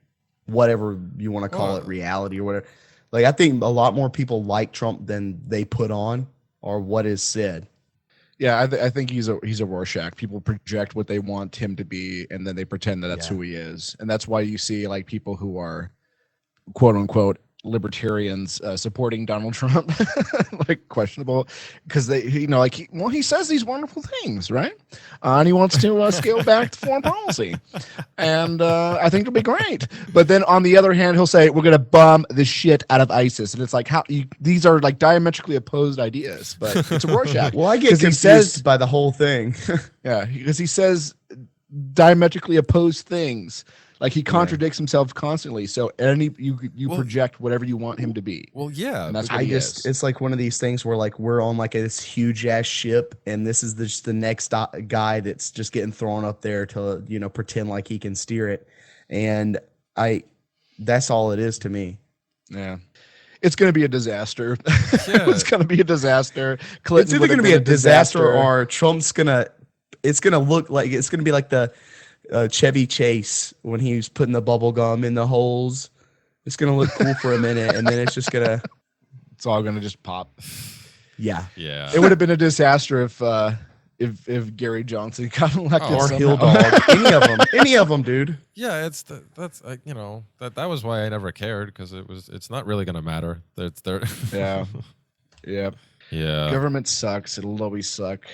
whatever you want to call it, reality or whatever. Like, I think a lot more people like Trump than they put on or what is said. Yeah, I think he's a Rorschach. People project what they want him to be, and then they pretend that that's who he is. And that's why you see like people who are quote unquote libertarians supporting Donald Trump, like questionable, because they, he says these wonderful things, right? And he wants to scale back the foreign policy, and I think it'll be great. But then on the other hand, he'll say we're going to bomb the shit out of ISIS, and it's like these are like diametrically opposed ideas, but it's a Rorschach. Well, I get confused by the whole thing. Yeah, because he says diametrically opposed things. Like he contradicts himself constantly. So you project whatever you want him to be. Well, yeah. And that's what it's like one of these things where like we're on like this huge ass ship, and this is just the next guy that's just getting thrown up there to pretend like he can steer it, and that's all it is to me. Yeah. It's going to be a disaster. Yeah. It's going to be a disaster. Clinton it's either going to be a disaster or Trump's it's going to look like it's going to be like the Chevy Chase when he was putting the bubble gum in the holes. It's gonna look cool for a minute, and then it's all gonna just pop. Yeah. It would have been a disaster if if Gary Johnson got elected or somehow. Hill Dog, any of them, dude. Yeah, that's that was why I never cared, because it's not really gonna matter. They're Yeah. Yep. Yeah. Government sucks. It'll always suck.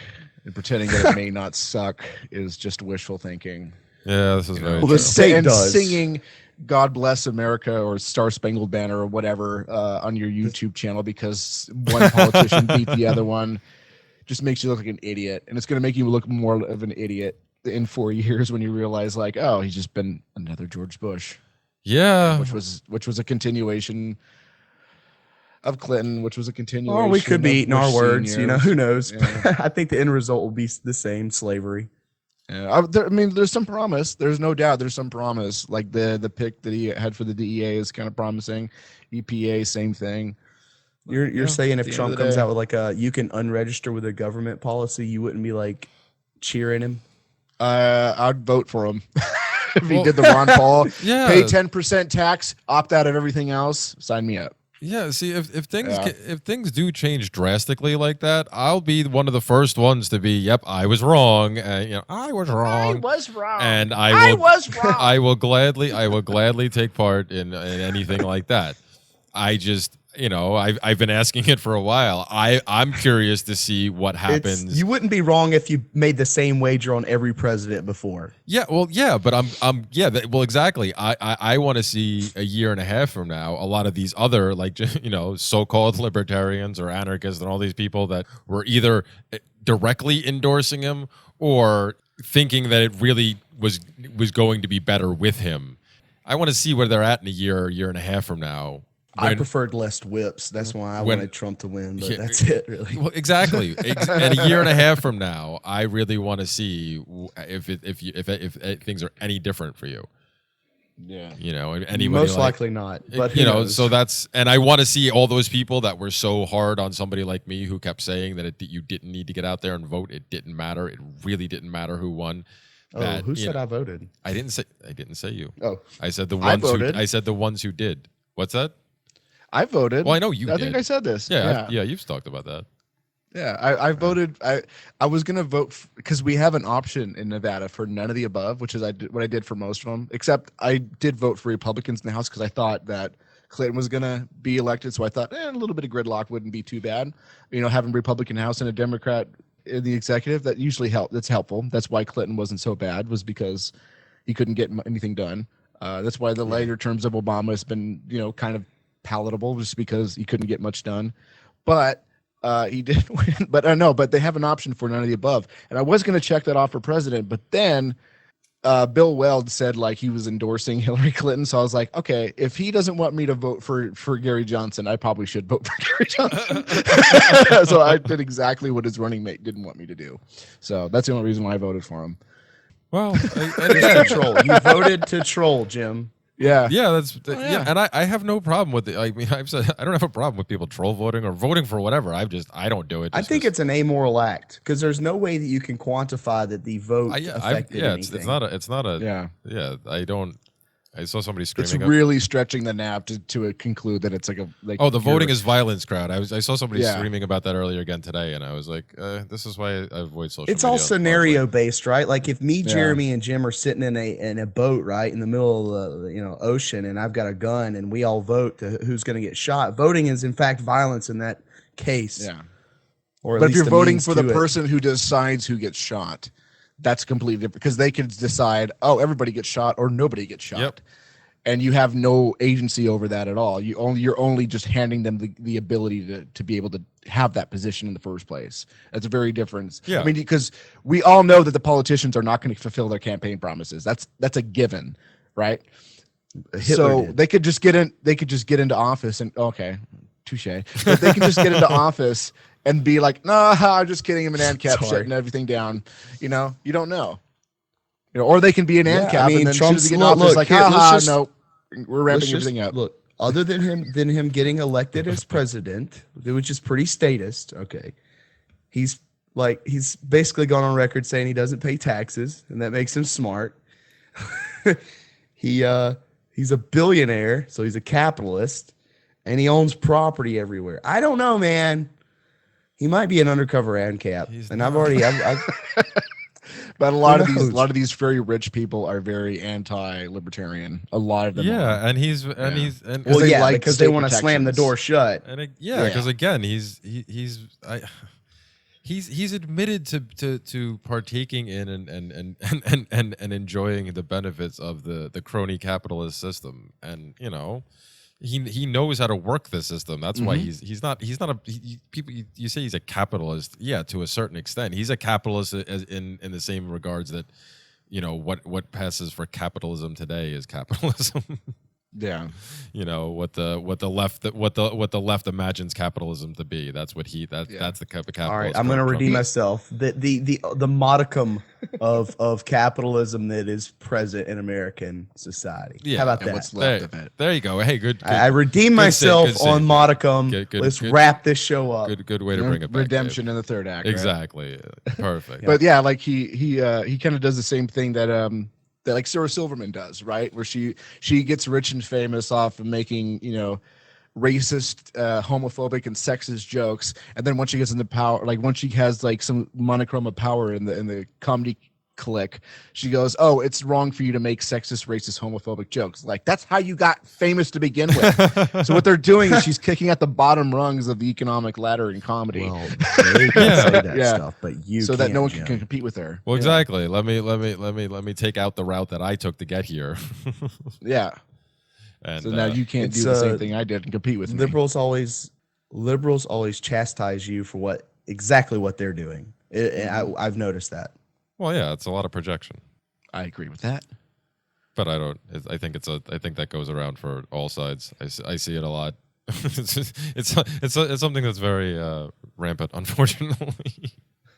And pretending that it may not suck is just wishful thinking. Yeah, this is very Well, true. the state And does. singing God Bless America or Star Spangled Banner or whatever on your YouTube channel because one politician beat the other one just makes you look like an idiot. And it's going to make you look more of an idiot in 4 years when you realize, like, oh, he's just been another George Bush. Yeah. Which was a continuation of Clinton, which was a continuation. Or we could be of eating our Bush words, Sr. who knows? Yeah. I think the end result will be the same, slavery. Yeah, I mean, there's some promise. There's no doubt. There's some promise. Like the pick that he had for the DEA is kind of promising. EPA, same thing. You're saying if at the end Trump of the comes day. out with like a you can unregister with a government policy, you wouldn't be like cheering him? I'd vote for him if he Well, did the Ron Paul. Yeah. Pay 10% tax, opt out of everything else. Sign me up. Yeah, see, if things Yeah. if things do change drastically like that, I'll be one of the first ones to be, yep, I was wrong. I was wrong. wrong. And I was wrong. I will gladly take part in anything like that. I just, I've been asking it for a while. I'm curious to see what happens. You wouldn't be wrong if you made the same wager on every president before. Yeah, well, yeah, but well, exactly. I want to see a year and a half from now a lot of these other, like, so-called libertarians or anarchists and all these people that were either directly endorsing him or thinking that it really was going to be better with him. I want to see where they're at in a year and a half from now. I preferred less whips. That's why I wanted Trump to win, but Yeah, that's it, really. Well, exactly. And a year and a half from now, I really want to see if things are any different for you. Yeah. And anybody Most likely not. But who knows? so and I want to see all those people that were so hard on somebody like me who kept saying that you didn't need to get out there and vote. It didn't matter. It really didn't matter who won. Who said I voted? I didn't say you. Oh, I said the I ones voted. I said the ones who did. What's that? I voted. Well, I know you I did. think I said this. Yeah, you've talked about that. Yeah, I voted. I was gonna vote because we have an option in Nevada for none of the above, which is what I did for most of them. Except I did vote for Republicans in the House because I thought that Clinton was gonna be elected. So I thought a little bit of gridlock wouldn't be too bad. Having Republican House and a Democrat in the executive, that usually that's helpful. That's why Clinton wasn't so bad, was because he couldn't get anything done. That's why the later terms of Obama has been kind of palatable, just because he couldn't get much done. But he did win. But but they have an option for none of the above. And I was going to check that off for president, but then Bill Weld said like he was endorsing Hillary Clinton. So I was like, okay, if he doesn't want me to vote for Gary Johnson, I probably should vote for Gary Johnson. So I did exactly what his running mate didn't want me to do. So that's the only reason why I voted for him. Well, troll. You voted to troll, Jim. Yeah. yeah, yeah. and I have no problem with it. I mean, I've said I don't have a problem with people troll voting or voting for whatever. I don't do it. I think it's an amoral act because there's no way that you can quantify that the vote affected anything. It's not a. Yeah. I saw somebody It's screaming. really stretching the nap to conclude that it's like Oh, the voting is violence crowd. I saw somebody Yeah. screaming about that earlier again today, and I was like, this is why I avoid social media. It's all scenario based, right? Like if me, Yeah. Jeremy, and Jim are sitting in a boat, right, in the middle of the ocean, and I've got a gun, and we all vote to who's going to get shot. Voting is in fact violence in that case. Yeah. Or at But if least you're a voting means for the to it. person who decides who gets shot, that's completely different because they could decide, oh, everybody gets shot or nobody gets shot. Yep. And you have no agency over that at all. You're only just handing them the ability to be able to have that position in the first place. That's a very different. Yeah. I mean, because we all know that the politicians are not going to fulfill their campaign promises. That's a given, right? Hitler So did. they could just get in. They could just get into office and okay, touche. But they can just get into office and be like, no, I'm just kidding. I'm an ANCAP Sorry. shutting everything down. You don't know. Or they can be an ANCAP and then Trump's as soon as they get in office, like, here, let's no, we're ramping let's just- everything up. Look, other than him getting elected as president, which is pretty statist. Okay, he's basically gone on record saying he doesn't pay taxes, and that makes him smart. He's a billionaire, so he's a capitalist, and he owns property everywhere. I don't know, man. He might be an undercover ANCAP, and I've already. But a lot of these very rich people are very anti-libertarian. A lot of them. Yeah, are. and he's Well, they yeah, like because they state want to slam the protections. door shut. and because again, he's admitted to partaking in and enjoying the benefits of the crony capitalist system, and he knows how to work the system. That's why he's not people. You say he's a capitalist, yeah, to a certain extent. He's a capitalist in the same regards that what passes for capitalism today is capitalism. Yeah. What the left imagines capitalism to be. That's what that's the capitalist. All right, I'm going to redeem myself. The modicum of capitalism that is present in American society. Yeah, how about and that? what's left of it. There you go. Hey, good. I redeem myself on modicum. Let's wrap this show up. Good way to bring it back. Redemption in the third act. Right? Exactly. Perfect. But yeah, like he kind of does the same thing that like Sarah Silverman does, right? Where she gets rich and famous off of making, racist, homophobic, and sexist jokes, and then once she gets into power, like once she has like some monochrome of power in the comedy clique, she goes, "Oh, it's wrong for you to make sexist, racist, homophobic jokes." Like that's how you got famous to begin with. So what they're doing is she's kicking at the bottom rungs of the economic ladder in comedy. Well, they can say that stuff, but you so can't, that no one Jim. can compete with her. Well, exactly. Let me take out the route that I took to get here. Yeah. And So now you can't do the same thing I did and compete with me. Liberals always chastise you for exactly what they're doing. I've noticed that. Well, yeah, it's a lot of projection. I agree with that. But I don't. I think that goes around for all sides. I see it a lot. it's something that's very rampant, unfortunately.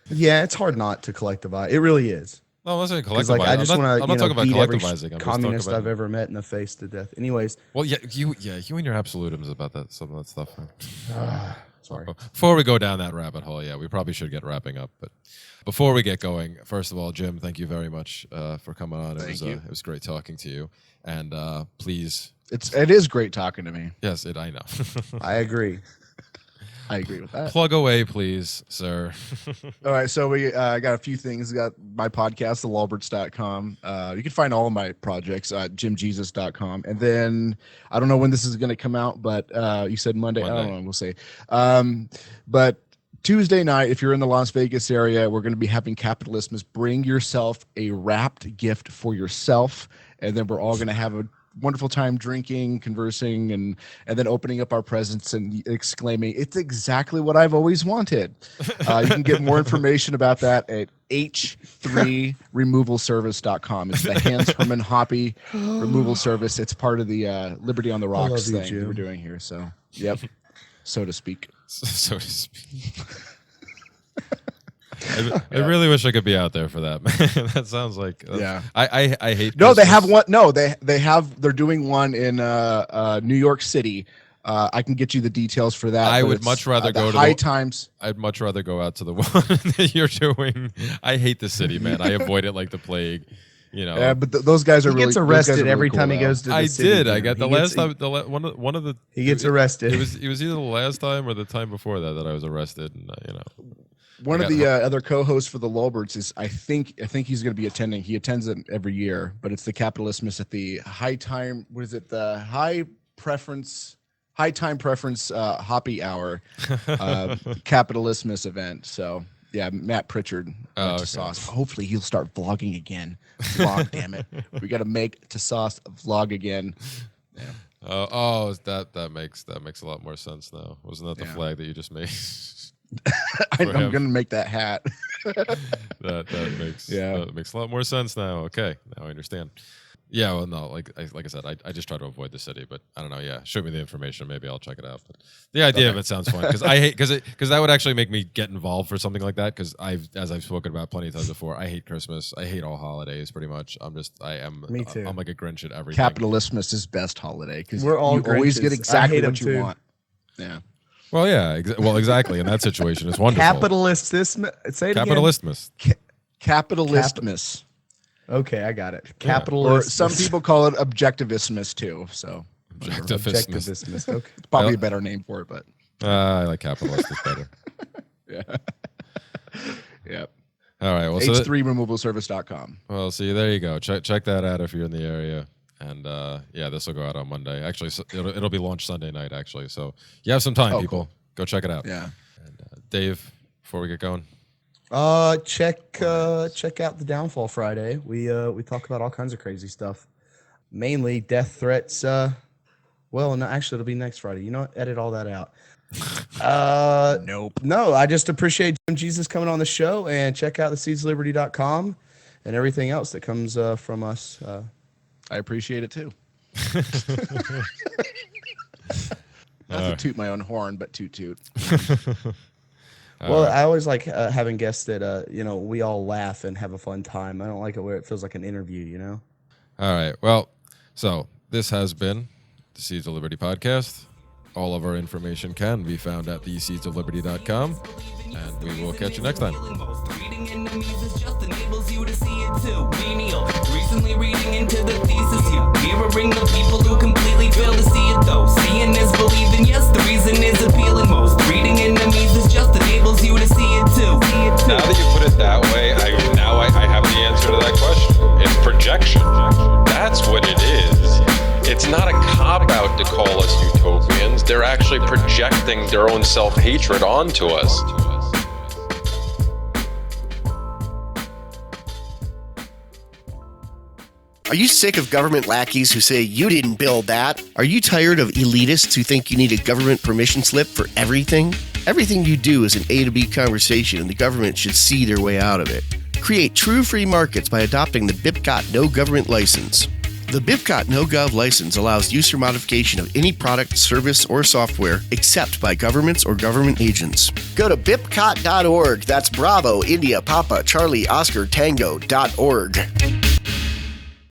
Yeah, it's hard not to collectivize. It really is. No, I'm not saying collectivize. Like, I just want to. I'm not talking about beat every collectivizing. I'm communist just talking about, I've ever met in the face to death. Anyways. Well, you and your absolutisms about some of that stuff. Sorry. Before we go down that rabbit hole, we probably should get wrapping up. But before we get going, first of all, Jim, thank you very much for coming on. It was great talking to you. And please, it is great talking to me. Yes, I know. I agree. I agree with that. Plug away, please, sir. All right, so we got a few things. We got my podcast, the Lolberts.com. You can find all of my projects at jimjesus.com. And then I don't know when this is going to come out, but you said Monday. I don't know. We'll see. But Tuesday night, if you're in the Las Vegas area, we're going to be having Capitalismus. Bring yourself a wrapped gift for yourself, and then we're all going to have a wonderful time drinking, conversing, and then opening up our presents and exclaiming, "It's exactly what I've always wanted." You can get more information about that at h3removalservice.com. It's the Hans Hermann Hoppe removal service. It's part of the Liberty on the Rocks thing that we're doing here. So, yep, so to speak. So to speak. I really wish I could be out there for that, man. That sounds like I hate. No, Christmas. they have one. No, they're doing one in New York City. I can get you the details for that. I would much rather go to High Times. I'd much rather go out to the one that you're doing. I hate the city, man. I avoid it like the plague. Yeah, but those guys are he really. gets arrested really every cool, time he though. goes to the I city. did. I got the last time. One of the. He gets arrested. It was either the last time or the time before that I was arrested, and One of the other co-hosts for the Lolberts is I think he's going to be attending. He attends it every year, but it's the Capitalismus at the High Time. What is it? The High Time Preference Hoppy Hour Capitalismus event. So yeah, Matt Pritchard went to Sauce. Hopefully he'll start vlogging again. Vlog, damn it! We got to make to Sauce vlog again. Yeah. That makes a lot more sense now. Wasn't that the flag that you just made? I'm gonna make that hat. that makes a lot more sense now. Okay, now I understand. Yeah, well, no, like I said, I just try to avoid the city, but I don't know. Yeah, shoot me the information. Maybe I'll check it out. But the idea of it sounds fun because because that would actually make me get involved for something like that. Because as I've spoken about plenty of times before, I hate Christmas. I hate all holidays pretty much. Me too. I'm like a Grinch at everything. Capitalismus is best holiday because we're all you always Grinches. get exactly what you too. want. Yeah. Well, yeah. Exactly. In that situation, it's wonderful. Say it Capitalismus. Capitalismus. Okay, I got it. Or Capitalist. some people call it objectivismus too. So Objectivismus. Okay. it's probably a better name for it, but I like capitalist is better. Yeah. Yep. All right. Well, H3removalservice.com. Well, see, there you go. Check that out if you're in the area. And yeah, this will go out on Monday. Actually, it'll be launched Sunday night, actually. So you have some time, people. Cool. Go check it out. Yeah. And Dave, before we get going. Check out the Downfall Friday. We talk about all kinds of crazy stuff. Mainly death threats. Well, no, actually, it'll be next Friday. You know what? Edit all that out. Nope. No, I just appreciate Jim Jesus coming on the show, and check out the seedsliberty.com and everything else that comes from us. I appreciate it too. Not to toot my own horn, but toot. Well, I always like having guests that we all laugh and have a fun time. I don't like it where it feels like an interview, you know? All right. Well, so this has been the Seeds of Liberty podcast. All of our information can be found at theseedsofliberty.com, and we will catch you next time. Reading enemies is just enables you to see it too. Menial. Recently reading into the thesis here. Mirroring the people who completely fail to see it though. Seeing is believing, yes, the reason is appealing most. Reading enemies is just enables you to see it too. Now that you put it that way, I have the answer to that question. It's projection. That's what it is. It's not a cop-out to call us utopians. They're actually projecting their own self-hatred onto us. Are you sick of government lackeys who say you didn't build that? Are you tired of elitists who think you need a government permission slip for everything? Everything you do is an A to B conversation, and the government should see their way out of it. Create true free markets by adopting the BipCoin No Government License. The BipCoin No Gov license allows use or modification of any product, service, or software except by governments or government agents. Go to bipcoin.org. That's Bravo, India, Papa, Charlie, Oscar, Tango.org.